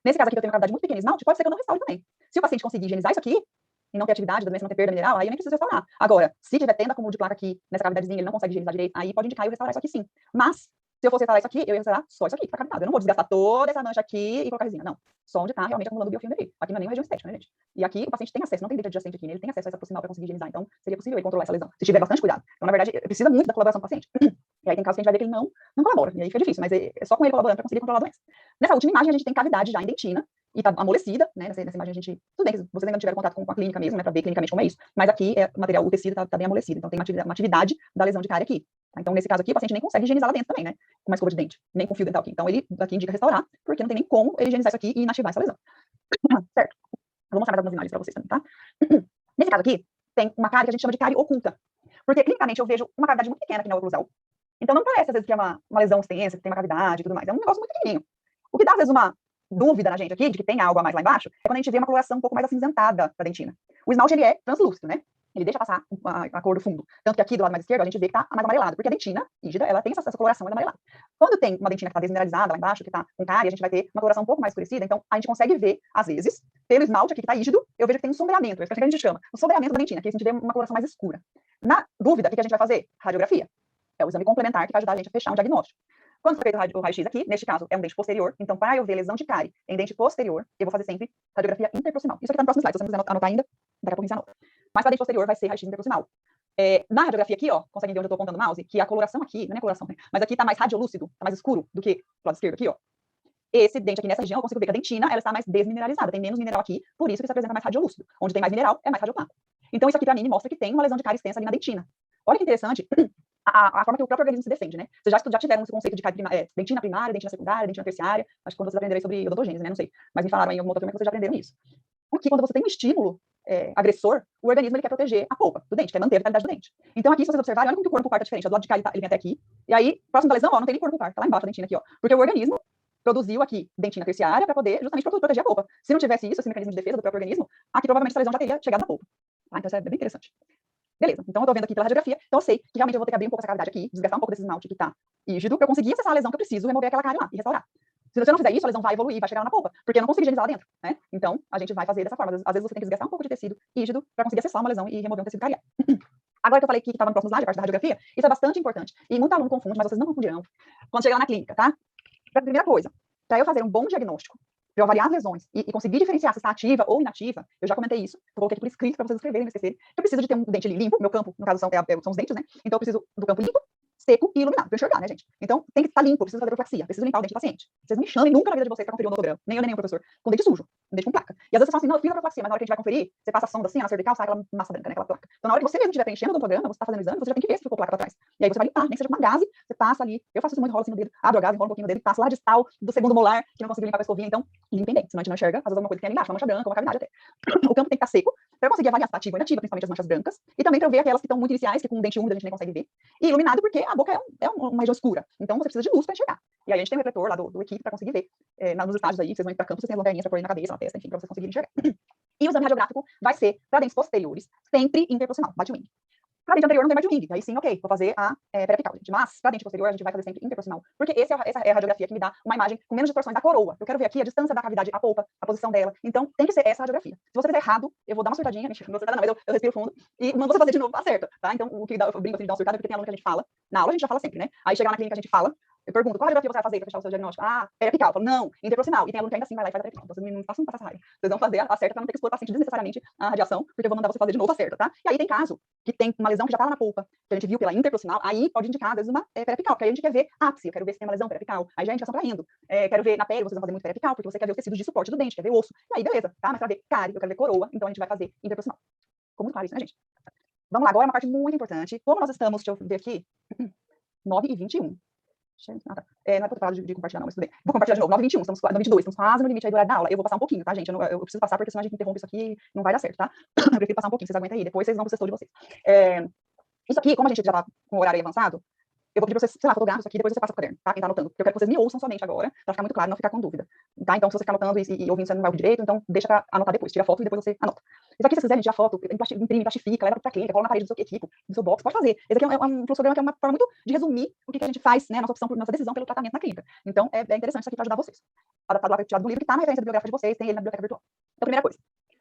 Nesse caso aqui, que eu tenho uma cavidade muito pequena em esmalte, pode ser que eu não restaure também. Se o paciente conseguir higienizar isso aqui, e não ter atividade, da doença não ter perda mineral, aí eu nem preciso restaurar. Agora, se tiver tendo acúmulo de placa aqui, nessa cavidadezinha, ele não consegue higienizar direito, aí pode indicar eu restaurar isso aqui sim. Mas, se eu fosse restaurar isso aqui, eu ia restaurar só isso aqui, que tá cavidade. Eu não vou desgastar toda essa mancha aqui e colocar resina, não. Só onde tá realmente acumulando o biofilme ali. Aqui não é nem uma região estética, né, gente? E aqui o paciente tem acesso, não tem dente adjacente aqui, né? Ele tem acesso a essa proximal para conseguir higienizar, então seria possível ele controlar essa lesão, se tiver bastante cuidado. Então, na verdade, precisa muito da colaboração do paciente. E aí tem casos que a gente vai ver que ele não colabora, e aí fica difícil, mas é só com ele colaborando para conseguir controlar a doença. Nessa última imagem, a gente tem cavidade já em dentina, e tá amolecida, né? Nessa imagem a gente, tudo bem que vocês ainda não tiveram contato com a clínica mesmo, né, para ver clinicamente como é isso, mas aqui o material, o tecido tá bem amolecido, então tem uma atividade da lesão de cárie aqui. Tá? Então, nesse caso aqui, o paciente nem consegue higienizar lá dentro também, né? Com uma escova de dente, nem com fio dental aqui. Então, ele aqui indica restaurar, porque não tem nem como ele higienizar isso aqui e inativar essa lesão. Certo? Eu vou mostrar mais algumas imagens para vocês também, tá? Nesse caso aqui, tem uma cárie que a gente chama de cárie oculta, porque clinicamente eu vejo uma cavidade muito pequena aqui na oclusal. Então, não parece, às vezes, que é uma lesão extensa, que tem uma cavidade e tudo mais. É um negócio muito pequenininho. O que dá, às vezes, uma dúvida na gente aqui, de que tem algo a mais lá embaixo, é quando a gente vê uma coloração um pouco mais acinzentada da dentina. O esmalte, ele é translúcido, né? Ele deixa passar a cor do fundo. Tanto que aqui, do lado mais esquerdo, a gente vê que tá mais amarelado, porque a dentina rígida, ela tem essa coloração mais amarelada. Quando tem uma dentina que tá desmineralizada lá embaixo, que tá com cárie, a gente vai ter uma coloração um pouco mais escurecida, então a gente consegue ver, às vezes, pelo esmalte aqui que tá rígido, eu vejo que tem um sombreamento, é isso que a gente chama, um sombreamento da dentina, que a gente vê uma coloração mais escura. Na dúvida, o que a gente vai fazer? Radiografia. É o exame complementar que vai ajudar a gente a fechar um diagnóstico. Quando for feito o raio-x aqui, neste caso, é um dente posterior, então para eu ver lesão de cárie em dente posterior, eu vou fazer sempre radiografia interproximal. Isso aqui tá no próximo slide, se você não quiser anotar ainda, daqui a pouco a gente anota. Mas para dente posterior vai ser raio-x interproximal. Na radiografia aqui, ó, conseguem ver onde eu tô apontando o mouse, que a coloração aqui, não é coloração, né? Mas aqui tá mais radiolúcido, tá mais escuro do que do lado esquerdo aqui, ó. Esse dente aqui nessa região, eu consigo ver que a dentina, ela está mais desmineralizada, tem menos mineral aqui, por isso que se apresenta mais radiolúcido. Onde tem mais mineral, é mais radioplaco. Então isso aqui para mim me mostra que tem uma lesão de cárie extensa ali na dentina. Olha que interessante a forma que o próprio organismo se defende, né? Vocês já tiveram esse conceito de cárie dentina primária, dentina secundária, dentina terciária, acho que quando vocês aprenderem sobre odontogênese, né? Não sei. Mas me falaram aí em alguma outra turma que vocês já aprenderam isso. Aqui, quando você tem um estímulo agressor, o organismo ele quer proteger a polpa do dente, quer manter a vitalidade do dente. Então aqui, se vocês observarem, olha como que o corpo pulpar tá diferente. Do lado de cá ele vem até aqui, e aí, próximo da lesão, ó, não tem nem corpo pulpar, tá lá embaixo a dentina aqui, ó. Porque o organismo produziu aqui dentina terciária para poder justamente proteger a polpa. Se não tivesse isso, esse mecanismo de defesa do próprio organismo, aqui provavelmente essa lesão já teria chegado na polpa. Tá? Então isso é bem interessante. Beleza, então eu tô vendo aqui pela radiografia, então eu sei que realmente eu vou ter que abrir um pouco essa cavidade aqui, desgastar um pouco desse esmalte que tá rígido, pra eu conseguir acessar a lesão que eu preciso, remover aquela cárie lá e restaurar. Se você não fizer isso, a lesão vai evoluir, vai chegar lá na polpa, porque eu não consigo higienizar lá dentro, né? Então, a gente vai fazer dessa forma. Às vezes você tem que desgastar um pouco de tecido rígido para conseguir acessar uma lesão e remover um tecido cariado. Agora que eu falei que estava no próximo slide, a parte da radiografia, isso é bastante importante. E muito aluno confunde, mas vocês não confundirão quando chegar lá na clínica, tá? Primeira coisa, para eu fazer um bom diagnóstico, para eu avaliar as lesões e conseguir diferenciar se está ativa ou inativa, eu já comentei isso, eu coloquei aqui por escrito para vocês escreverem, não esquecerem. Eu preciso de ter um dente limpo, meu campo, no caso, são os dentes, né? Então eu preciso do campo limpo, seco e iluminado, para enxergar, né, gente? Então, tem que estar limpo, precisa fazer profilaxia, precisa limpar o dente do paciente. Vocês não me chamem nunca na vida de vocês para conferir o odontograma, nem eu, nem nenhum professor, com dente sujo, com dente com placa. E às vezes você fala assim, não, eu fiz a profilaxia, mas na hora que a gente vai conferir, você passa a sonda assim, na cervical, sai aquela massa branca, né, aquela placa. Então, na hora que você mesmo estiver preenchendo o odontograma, você está fazendo o exame, você já tem que ver se ficou placa para trás. E aí você vai limpar, nem que seja com uma gaze, você passa ali, eu faço isso muito, rolo assim no dedo, abro a gaze, enrolo um pouquinho no dedo, passo lá distal do segundo molar, que não conseguiu limpar com a escovinha, então, limpem bem, senão a gente não enxerga, às vezes alguma coisa que tem ali embaixo, uma mancha branca, uma cavidade até. O campo tem que estar seco, para eu conseguir avaliar se está ativa ou inativa, principalmente as manchas brancas, e também para eu ver aquelas que estão muito iniciais, que com o dente úmido a gente nem consegue ver, e iluminado porque a boca é uma região escura, então você precisa de luz para enxergar. E aí a gente tem um refletor lá do equipe para conseguir ver, nos estágios aí, vocês vão ir para campo, vocês têm as lanterninhas para pôr na cabeça, na testa, enfim, para vocês conseguirem enxergar. E o exame radiográfico vai ser para dentes posteriores, sempre interproximal, bate-wing. Para dente anterior não tem bate-wing, aí sim, ok, vou fazer a periapical, gente. Mas para dente posterior a gente vai fazer sempre interproximal, porque essa é a radiografia que me dá uma imagem com menos distorções da coroa. Eu quero ver aqui a distância da cavidade, a polpa, a posição dela. Então tem que ser essa radiografia. Se você fizer errado, eu vou dar uma surtadinha, mentira, não vou surtada não, mas eu respiro fundo e mando você fazer de novo, acerta, tá? Então o que eu brinco assim de dar uma surtada é porque tem aluno que a gente fala, na aula a gente já fala sempre, né? Aí chegar na clínica a gente fala, eu pergunto, qual radiografia você vai fazer para fechar o seu diagnóstico? Ah, periapical. Eu falo, não, interproximal. E tem aluno que ainda assim vai lá e faz a periapical. Então vocês não façam essa raiva. Vocês vão fazer a certa para não ter que expor o paciente desnecessariamente à radiação, porque eu vou mandar você fazer de novo a certa, tá? E aí tem caso que tem uma lesão que já tá lá na polpa, que a gente viu pela interproximal, aí pode indicar, às vezes, uma periapical, porque aí a gente quer ver ápice, eu quero ver se tem uma lesão periapical, aí já é indicação para endo. Quero ver na pele, vocês vão fazer muito periapical, porque você quer ver os tecidos de suporte do dente, quer ver osso. E aí, beleza, tá? Mas pra ver cárie, eu quero ver coroa, então a gente vai fazer interproximal. Ficou muito claro isso, né, gente? Vamos lá, agora uma parte muito importante. Como nós estamos, deixa eu ver aqui, 9h21. Não é para eu falar de compartilhar, não, mas tudo bem. Vou compartilhar de novo. 9h21, estamos no 22, estamos quase no limite aí do horário da aula. Eu vou passar um pouquinho, tá, gente? Eu preciso passar, porque senão a gente interrompe isso aqui e não vai dar certo, tá? Eu prefiro passar um pouquinho, vocês aguentam aí, depois vocês vão pro sextou de vocês. Isso aqui, como a gente já tá com o horário avançado, eu vou pedir pra vocês, sei lá, fotografar isso aqui, depois você passa pro caderno, tá? Quem tá anotando. Porque eu quero que vocês me ouçam somente agora, pra ficar muito claro, não ficar com dúvida. Tá? Então, se você ficar anotando e ouvindo, você não vai ouvir direito, então deixa pra anotar depois. Tira foto e depois você anota. Isso aqui, se vocês quiserem tirar foto, imprime, plastifica, leva pra clínica, cola na parede do seu tipo, do seu box, pode fazer. Esse aqui é um fluxograma que é uma forma muito de resumir o que a gente faz, né, nossa decisão pelo tratamento na clínica. Então, é interessante isso aqui pra ajudar vocês. Adaptado lá, tirado do livro, que tá na referência bibliográfica de vocês, tem ele na biblioteca virtual. Então, primeira coisa,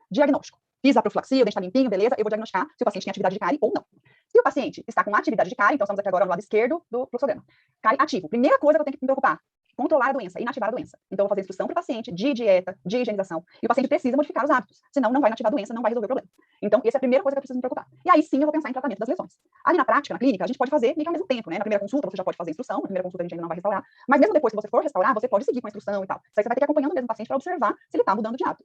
diagnóstico. Fiz a profilaxia, o dente tá limpinho, beleza, eu vou diagnosticar se o paciente tem atividade de cárie ou não. Se o paciente está com atividade de cárie, então estamos aqui agora no lado esquerdo do fluxograma. Cárie ativo. Primeira coisa que eu tenho que me preocupar, controlar a doença, inativar a doença. Então, eu vou fazer instrução para o paciente de dieta, de higienização. E o paciente precisa modificar os hábitos, senão não vai inativar a doença, não vai resolver o problema. Então, essa é a primeira coisa que eu preciso me preocupar. E aí sim, eu vou pensar em tratamento das lesões. Ali na prática, na clínica, a gente pode fazer meio que ao mesmo tempo, né? Na primeira consulta, você já pode fazer a instrução, na primeira consulta a gente ainda não vai restaurar. Mas mesmo depois que você for restaurar, você pode seguir com a instrução e tal. Isso aí você vai ter que ir acompanhando mesmo o paciente para observar se ele está mudando de hábito.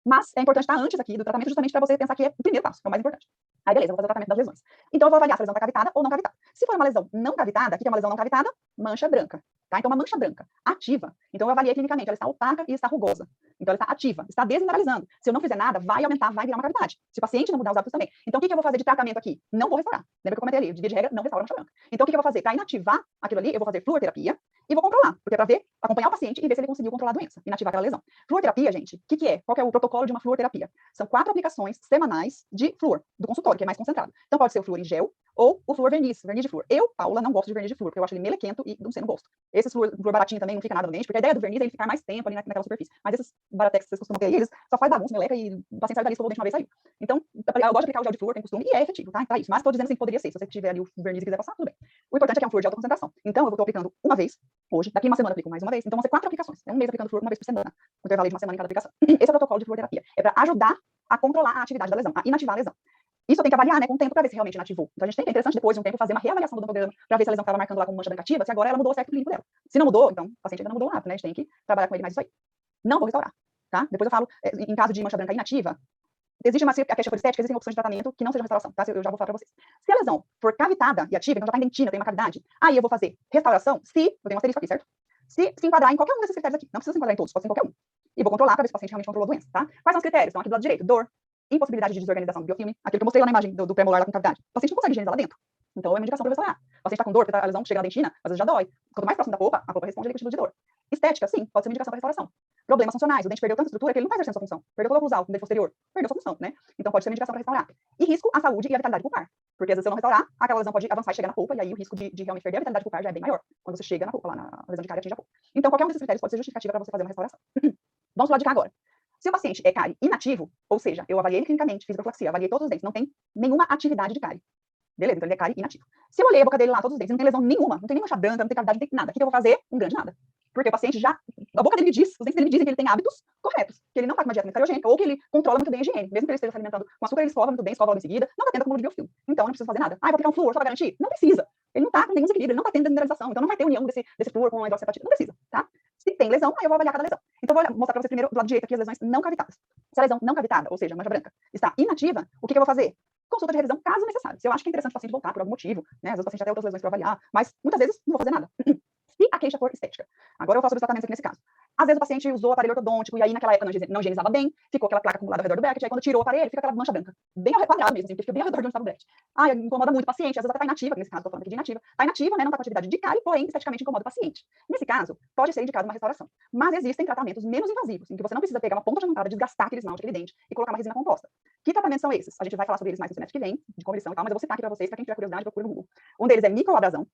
Mas é importante estar antes aqui do tratamento, justamente para você pensar que é o primeiro passo, que é o mais importante. Aí, beleza, eu vou fazer o tratamento das lesões. Então, eu vou avaliar se a lesão está cavitada ou não cavitada. Se for uma lesão não cavitada, o que é uma lesão não cavitada? Mancha branca. Tá? Então, uma mancha branca ativa. Então, eu avaliei clinicamente, ela está opaca e está rugosa. Então, ela está ativa, está desmineralizando. Se eu não fizer nada, vai aumentar, vai virar uma cavidade. Se o paciente não mudar os hábitos também. Então, o que eu vou fazer de tratamento aqui? Não vou restaurar. Lembra que eu comentei ali, de via de regra, não restaura mancha branca. Então, o que eu vou fazer? Para inativar aquilo ali, eu vou fazer fluoroterapia e vou controlar, porque é para ver, acompanhar o paciente e ver se ele conseguiu controlar a doença, inativar aquela lesão. Fluoroterapia, gente, o que é? Qual que é o protocolo de uma fluoroterapia? São 4 aplicações semanais de flúor, do consultório, que é mais concentrado. Então, pode ser o flúor em gel ou o flúor verniz de flúor. Eu, Paula, não gosto de verniz de flúor, porque eu acho ele melequento e não sei, não gosto. Esse flúor baratinho também não fica nada no dente, porque a ideia do verniz é ele ficar mais tempo ali naquela superfície. Mas esses baratex que vocês costumam ter, eles só faz bagunça, meleca e o paciente sai dali, escovou o dente uma vez, saiu. Então, eu gosto de aplicar o gel de flúor, tem costume, e é efetivo, tá? Então é isso. Mas estou dizendo assim que poderia ser. Se você tiver ali o verniz e quiser passar, tudo bem. O importante é que é um flúor de alta concentração. Então, eu estou aplicando uma vez, hoje, daqui uma semana eu aplico mais uma vez. Então, vão ser 4 aplicações. É um mês aplicando flúor uma vez por semana. No intervalo de uma semana em cada aplicação. Esse é o protocolo de fluoroterapia. É para ajudar a controlar a atividade da lesão, a inativar a lesão. Isso eu tenho que avaliar, né, com o tempo, para ver se realmente inativou. Então, é interessante depois de um tempo fazer uma reavaliação do odontograma para ver se a lesão que estava marcando lá como mancha branca ativa, se agora ela mudou o aspecto clínico dela. Se não mudou, então o paciente ainda não mudou nada, né? A gente tem que trabalhar com ele mais isso aí. Não vou restaurar, tá? Depois eu falo, em caso de mancha branca inativa, existe a queixa por estética, existem opções de tratamento que não sejam restauração, tá? Eu já vou falar para vocês. Se a lesão for cavitada e ativa, então já está indentina, tem uma cavidade, aí eu vou fazer restauração se, eu tenho um asterisco aqui, certo? Se enquadrar em qualquer um desses critérios aqui. Não precisa se enquadrar em todos, pode ser em qualquer um. E vou controlar para ver se o paciente realmente controlou a doença, tá? Quais são os critérios? Estão aqui do lado direito. Dor, impossibilidade de desorganização do biofilme, aquilo que eu mostrei lá na imagem do pré-molar lá com cavidade. O paciente não consegue higienizar lá dentro. Então, é uma indicação para restaurar. O paciente está com dor, porque a lesão chega na dentina, às vezes já dói. Quanto mais próximo da polpa, a polpa responde ali com o tipo de dor. Estética, sim, pode ser uma indicação para restauração. Problemas funcionais, o dente perdeu tanta estrutura que ele não está exercendo sua função. Perdeu todo o oclusal, o dente posterior, perdeu sua função, né? Então, pode ser uma indicação para restaurar. E risco à saúde e à vitalidade pulpar. Porque às vezes, se eu não restaurar, aquela lesão pode avançar e chegar na polpa, e aí o risco de realmente perder a vitalidade pulpar já é bem maior. Quando você chega na polpa, lá na lesão de cárie, atinge a polpa. Então, qualquer um desses critérios pode ser justificativa para você fazer uma restauração. Vamos lá de cá agora. Se o paciente é cárie inativo, ou seja, eu avaliei ele clinicamente, fiz profilaxia, avaliei todos os dentes, não tem nenhuma atividade de cárie. Beleza, então ele é cárie inativo. Se eu olhei a boca dele lá, todos os dentes, não tem lesão nenhuma, não tem nem mancha branca, não tem cavidade, não tem nada. O que eu vou fazer? Um grande nada. Porque o paciente já, a boca dele me diz, os dentes dele me dizem que ele tem hábitos corretos, que ele não está com uma dieta cariogênica, ou que ele controla muito bem a higiene. Mesmo que ele esteja se alimentando com açúcar, ele escova muito bem, escova logo em seguida, não está tendo acúmulo de biofilme. Então, não precisa fazer nada. Ah, eu vou aplicar um flúor só para garantir? Não precisa. Ele não tá com nenhum desequilíbrio, ele não tá tendo desmineralização, então não vai ter união desse flúor com a hidroxiapatita, não precisa, tá? Se tem lesão, aí eu vou avaliar cada lesão. Então, vou mostrar para vocês primeiro do lado direito aqui as lesões não cavitadas. Se a lesão não cavitada, ou seja, mancha branca, está inativa, o que eu vou fazer? Consulta de revisão, caso necessário. Se eu acho que é interessante o paciente voltar por algum motivo, né? Às vezes o paciente já tem outras lesões para avaliar, mas muitas vezes não vou fazer nada. Se a queixa for estética. Agora eu faço os tratamentos aqui nesse caso. Às vezes o paciente usou aparelho ortodôntico e aí naquela época não higienizava bem, ficou aquela placa acumulada ao redor do bracket, aí quando tirou o aparelho, fica aquela mancha branca. Bem ao quadrado mesmo, assim, fica bem ao redor de onde estava o bracket. Ah, incomoda muito o paciente, às vezes até tá inativa, nesse caso estou falando aqui de inativa. Tá inativa, né, não tá com atividade de cárie, porém esteticamente incomoda o paciente. Nesse caso, pode ser indicado uma restauração. Mas existem tratamentos menos invasivos, em que você não precisa pegar uma ponta de montada, desgastar aquele esmalte, aquele dente e colocar uma resina composta. Que tratamentos são esses? A gente vai falar sobre eles mais no semestre que vem, de conversão e tal, mas eu vou citar aqui para vocês, para quem tiver curiosidade, procura no Google. Um deles é microabrasão,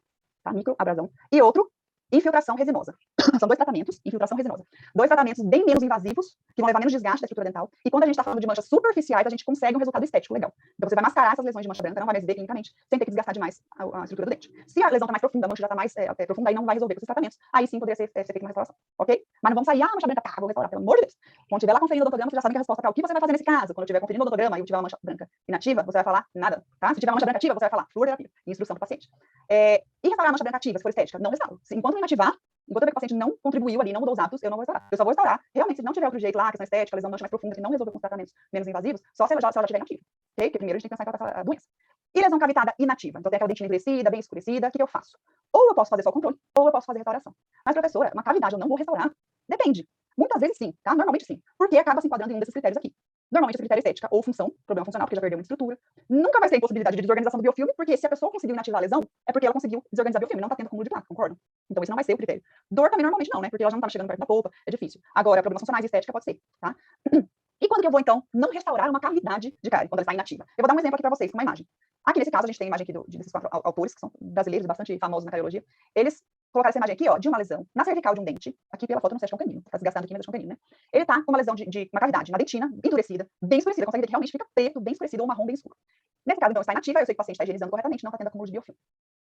tá? Microabrasão. E outro, infiltração resinosa. São 2 tratamentos, infiltração resinosa. 2 tratamentos bem menos invasivos, que vão levar menos desgaste da estrutura dental. E quando a gente está falando de manchas superficiais, a gente consegue um resultado estético legal. Então você vai mascarar essas lesões de mancha branca, não vai mais ver clinicamente, sem ter que desgastar demais a estrutura do dente. Se a lesão está mais profunda, a mancha já está mais profunda, aí não vai resolver com esses tratamentos. Aí sim poderia ser feita uma restauração, ok? Mas não vamos sair, mancha branca, vou restaurar, pelo amor de Deus. Quando estiver lá conferindo o odontograma, você já sabe que a resposta para o que você vai fazer nesse caso. Quando estiver conferindo o odontograma e tiver uma mancha branca inativa, você vai falar nada, tá? Se tiver uma mancha branca ativa, você vai falar fluoroterapia, instrução para o paciente. E restaurar a mancha branca ativa, se for estética, não restauro. Enquanto não inativar, enquanto eu ver que o paciente não contribuiu ali, não mudou os hábitos, eu não vou restaurar. Eu só vou restaurar, realmente, se não tiver outro jeito lá, questão estética, lesão mancha mais profunda, que não resolveu com os tratamentos menos invasivos, só se ela já estiver inativa, ok? Porque primeiro a gente tem que pensar em tratar essa doença. E lesão cavitada inativa, então tem aquela dentina endurecida, bem escurecida, o que eu faço? Ou eu posso fazer só o controle, ou eu posso fazer restauração. Mas, professora, uma cavidade eu não vou restaurar? Depende. Muitas vezes sim, tá? Normalmente sim. Porque acaba se enquadrando em um desses critérios aqui. Normalmente esse critério é estética ou função, problema funcional, porque já perdeu muita estrutura. Nunca vai ser impossibilidade de desorganização do biofilme, porque se a pessoa conseguiu inativar a lesão, é porque ela conseguiu desorganizar o biofilme, não tá tendo acúmulo de placa, concordam? Então esse não vai ser o critério. Dor também normalmente não, né? Porque ela já não tá chegando perto da polpa, é difícil. Agora, problemas funcionais e estética pode ser, tá? E quando que eu vou, então, não restaurar uma cavidade de cárie, quando ela está inativa? Eu vou dar um exemplo aqui para vocês, com uma imagem. Aqui, nesse caso, a gente tem a imagem aqui desses 4 autores, que são brasileiros, bastante famosos na cariologia. Eles colocaram essa imagem aqui, ó, de uma lesão na cervical de um dente. Aqui, pela foto, não sei, acho que é um canino. Tá desgastado aqui, mas acho que é um canino, né? Ele tá com uma lesão de uma cavidade na dentina, endurecida, bem escurecida. Consegue ver que realmente fica preto, bem escurecido, ou marrom bem escuro. Nesse caso, então, está inativa, eu sei que o paciente está higienizando corretamente, não está tendo acúmulo de biofilme.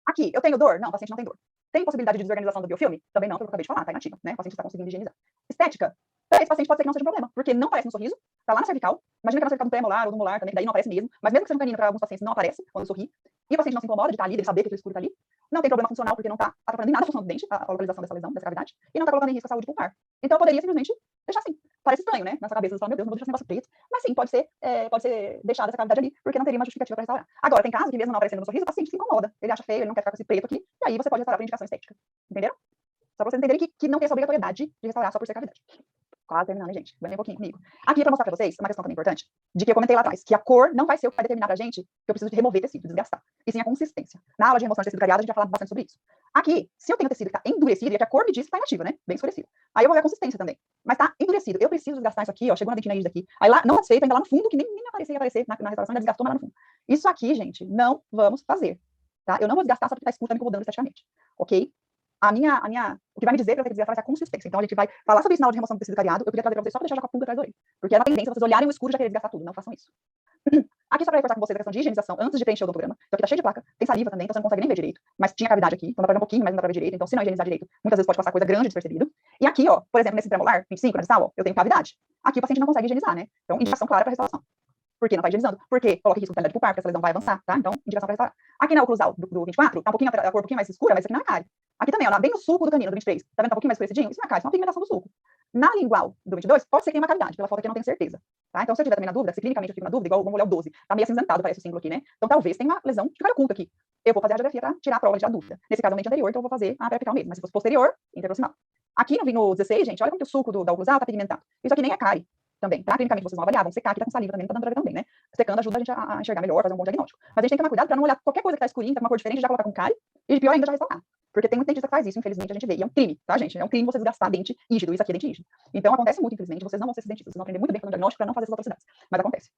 Aqui, eu tenho dor? Não, o paciente não tem dor. Tem possibilidade de desorganização do biofilme? Também não, pelo que eu acabei de falar, tá inativa, né? O paciente está conseguindo higienizar. Estética? Esse paciente pode ser que não seja um problema, porque não aparece no sorriso, tá lá na cervical. Imagina que é na cervical do pré-molar ou do molar também, que daí não aparece mesmo. Mas mesmo que seja um canino, para alguns pacientes não aparece quando sorri. E o paciente não se incomoda de estar ali, de saber que aquele escuro tá ali. Não tem problema funcional, porque não tá atrapalhando em nada a função do dente, a localização dessa lesão, dessa cavidade. E não tá colocando em risco a saúde pulmonar. Então eu poderia simplesmente deixar assim. Parece estranho, né? Nessa cabeça, você fala, meu Deus, não vou deixar esse negócio preto. Mas sim, pode ser deixada essa cavidade ali, porque não teria uma justificativa para restaurar. Agora, tem casos que mesmo não aparecendo no sorriso, o paciente se incomoda. Ele acha feio, ele não quer ficar com esse preto aqui. E aí você pode restaurar por indicação estética. Entenderam? Só pra vocês entenderem que não tem essa obrigatoriedade de restaurar só por ser cavidade. Quase terminando, gente. Vai um pouquinho comigo. Aqui, para mostrar para vocês uma questão também importante, de que eu comentei lá atrás, que a cor não vai ser o que vai determinar pra gente que eu preciso de remover tecido, desgastar. E sim a consistência. Na aula de remoção de tecido cariado, a gente vai falar bastante sobre isso. Aqui, se eu tenho tecido que está endurecido, e é que a cor me diz que está inativa, né? Bem escurecido. Aí eu vou ver a consistência também. Mas tá endurecido. Eu preciso desgastar isso aqui, ó. Chegou na dentina rígida aqui. Aí lá, não satisfeito, ainda lá no fundo, que nem ia aparecer na restauração, ainda desgastou lá no fundo. Isso aqui, gente, não vamos fazer. Tá? Eu não vou desgastar só porque tá escuro, tá me incomodando esteticamente. Ok? O que vai me dizer que eu tenho que desgastar vai ser a consistência. Então, a gente vai falar sobre isso na aula de remoção do tecido cariado. Eu queria trazer pra vocês só pra deixar já com a pulga atrás da orelha. Porque é uma tendência vocês olharem o escuro e já querer desgastar tudo. Não façam isso. Aqui, só pra reforçar com vocês a questão de higienização antes de preencher o odontograma. Então, aqui tá cheio de placa, tem saliva também, então você não consegue nem ver direito. Mas tinha cavidade aqui, então dá pra ver um pouquinho, mas não dá pra ver direito. Então, se não higienizar direito, muitas vezes pode passar coisa grande despercebido. E aqui, ó, por exemplo, nesse premolar, 25, na distal, ó, eu tenho cavidade. Aqui o paciente não consegue higienizar, né? Então, indicação clara pra restauração. Por que não tá higienizando? Porque coloca risco de qualidade pulpar, porque essa lesão vai avançar, tá? Então, indicação pra restaurar. Aqui na oclusal do 24, tá um pouquinho, a cor um pouquinho mais escura, mas isso aqui não é cárie. Aqui também, ó, bem no sulco do canino, do 23. Tá vendo? Tá um pouquinho mais escurecidinho? Isso não é cárie, isso é uma pigmentação do sulco. Na lingual do 22, pode ser que tenha uma cavidade, pela foto aqui eu não tenho certeza. Tá? Então, se eu tiver também na dúvida, se clinicamente eu fico na dúvida, igual vamos olhar o 12, tá meio acinzentado, parece o símbolo aqui, né? Então, talvez tenha uma lesão de cárie oculta aqui. Eu vou fazer a radiografia pra tirar a prova de tirar a dúvida. Nesse caso, é o dente anterior, então eu vou fazer a pré-apical mesmo. Mas se fosse posterior, interproximal. Aqui no 16, gente, olha como que o suco da oclusal tá pigmentado. Isso aqui nem é cárie também, tá? Clinicamente vocês vão avaliar, vão secar, aqui tá com saliva também, não tá dando pra ver também, né? Secando ajuda a gente a enxergar melhor, fazer um bom diagnóstico. Mas a gente tem que tomar cuidado pra não olhar qualquer coisa que tá escurinha, tá com uma cor diferente, já colocar com cárie, e pior ainda, já restaurar. Porque tem muito dentista que faz isso, infelizmente, a gente vê. E é um crime, tá, gente? É um crime vocês gastar dente rígido, isso aqui é dente rígido. Então, acontece muito, infelizmente, vocês não vão ser esses dentistas, vocês vão aprender muito bem fazendo diagnóstico pra não fazer essas atrocidades. Mas acontece.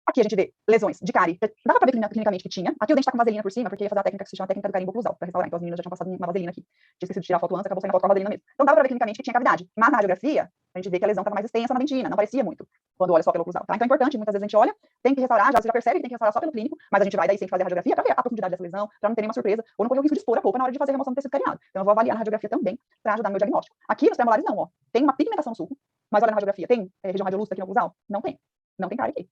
Aqui a gente vê lesões de cárie. Dava pra ver clinicamente que tinha. Aqui o dente tá com vaselina por cima, porque ia fazer a técnica que se chama a técnica do carimbo oclusal, pra restaurar. Então as meninas já tinham passado uma vaselina aqui. Tinha esquecido de tirar a foto antes, acabou saindo a foto com a vaselina mesmo. Então dava pra ver clinicamente que tinha cavidade. Mas na radiografia, a gente vê que a lesão estava mais extensa na dentina, não parecia muito, quando olha só pelo oclusal, tá? Então é importante, muitas vezes a gente olha, tem que restaurar, você já percebe que tem que restaurar só pelo clínico, mas a gente vai daí sempre fazer a radiografia pra ver a profundidade dessa lesão, pra não ter nenhuma surpresa, ou não correr o risco de expor a polpa na hora de fazer a remoção do tecido cariado. Então eu vou avaliar na radiografia também, pra ajudar no meu diagnóstico. Aqui nos premolares não, ó. Tem uma pigmentação no sulco, mas olha na radiografia, tem região radiolúcida aqui no oclusal? Não tem. Não tem cárie aqui.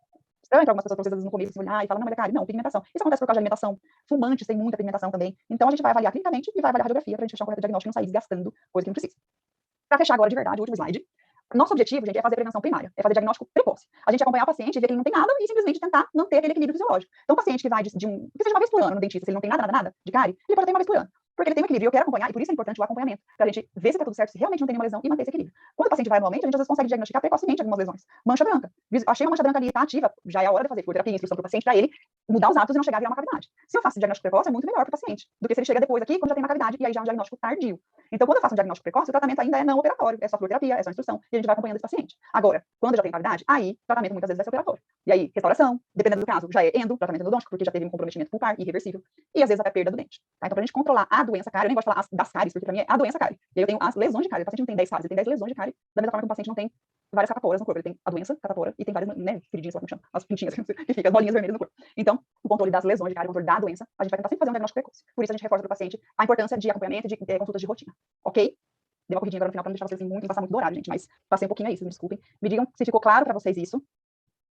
estranho para algumas pessoas, às vezes, no começo, assim, olhar e falar, não, mas, cara, não, pigmentação. Isso acontece por causa de alimentação. Fumantes tem muita pigmentação também. Então, a gente vai avaliar clinicamente e vai avaliar a radiografia para a gente fechar um correto diagnóstico e não sair desgastando coisa que não precisa. Para fechar agora de verdade, o último slide. Nosso objetivo, gente, é fazer prevenção primária, é fazer diagnóstico precoce. A gente acompanhar o paciente, ver que ele não tem nada e simplesmente tentar manter aquele equilíbrio fisiológico. Então, o paciente que vai que seja uma vez por ano no dentista, se ele não tem nada de cárie, ele pode ter uma vez por ano. Porque ele tem um equilíbrio, e eu quero acompanhar, e por isso é importante o acompanhamento, para a gente ver se está tudo certo, se realmente não tem nenhuma lesão e manter esse equilíbrio. Quando o paciente vai anualmente, a gente às vezes consegue diagnosticar precocemente algumas lesões. Mancha branca. Achei uma mancha branca ali, está ativa, já é a hora de fazer fluidoterapia, instrução para o paciente, para ele mudar os hábitos e não chegar a virar uma cavidade. Se eu faço diagnóstico precoce, é muito melhor para o paciente, do que se ele chega depois aqui, quando já tem uma cavidade, e aí já é um diagnóstico tardio. Então, quando eu faço um diagnóstico precoce, o tratamento ainda é não operatório, é só fluidoterapia, é só instrução, e a gente vai acompanhando esse paciente. Agora, quando já tem cavidade, aí o tratamento muitas vezes vai ser operatório. E aí, restauração, dependendo do caso, já é tratamento endodôntico, porque já teve um comprometimento pulpar irreversível, e às vezes até perda do dente. Tá? Então, pra gente controlar a doença cárie, eu nem gosto de falar das cáries, porque pra mim é a doença cárie. E aí eu tenho as lesões de cárie. O paciente não tem 10 cáries, ele tem 10 lesões de cárie, da mesma forma que o paciente não tem várias cataporas no corpo. Ele tem a doença catapora e tem várias, né, feridinhas, como chama, as pintinhas que ficam, as bolinhas vermelhas no corpo. Então, o controle das lesões de cárie, o controle da doença, a gente vai tentar sempre fazer um diagnóstico precoce. Por isso a gente reforça para o paciente a importância de acompanhamento e de consultas de rotina. Ok? Dei uma corridinha agora no final para não deixar vocês assim, muito, passar muito do horário, gente, mas passei um pouquinho aí, vocês me desculpem. Me digam se ficou claro para vocês isso.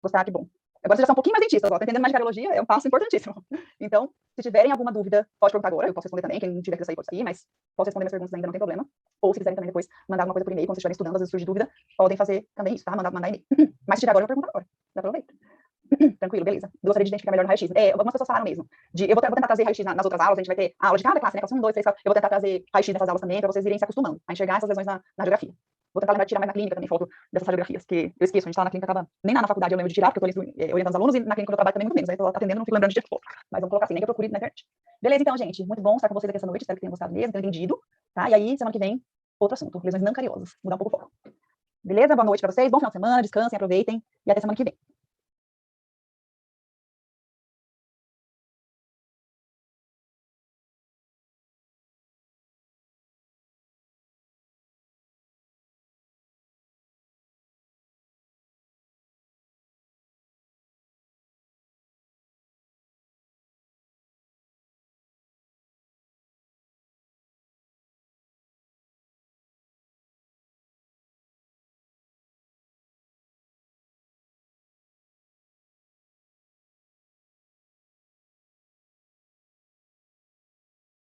Gostaram? Que bom. Agora vocês já são um pouquinho mais dentistas, ó, tá entendendo mais de cardiologia? É um passo importantíssimo. Então, se tiverem alguma dúvida, pode perguntar agora, eu posso responder também, quem não tiver que sair, pode sair, mas posso responder minhas perguntas ainda, não tem problema. Ou se quiserem também depois mandar alguma coisa por e-mail, quando vocês estiverem estudando, às vezes surge dúvida, podem fazer também isso, tá? Mandar e-mail. Mas se tiver agora, eu vou perguntar agora. Já aproveita. Tranquilo, beleza. Gostaria de identificar melhor no raio-x. Algumas pessoas falaram mesmo. Eu vou tentar trazer raio-x nas outras aulas, a gente vai ter a aula de cada classe, né? Classe 1, 2, 3, 4. Eu vou tentar trazer raio-x nessas aulas também, para vocês irem se acostumando a enxergar essas lesões na radiografia. Vou tentar lembrar de tirar mais na clínica também, foto dessas radiografias, que eu esqueço, a gente tá na clínica, acaba nem na faculdade eu lembro de tirar, porque eu tô orientando os alunos, e na clínica eu trabalho também muito menos, aí eu tô atendendo, não fico lembrando de tirar foto. Mas vamos colocar assim, nem que eu procure na internet. Beleza, então, gente, muito bom estar com vocês aqui essa noite, espero que tenham gostado mesmo, tenham entendido, tá? E aí, semana que vem, outro assunto, lesões não cariosas, mudar um pouco o foco. Beleza? Boa noite pra vocês, bom final de semana, descansem, aproveitem, e até semana que vem.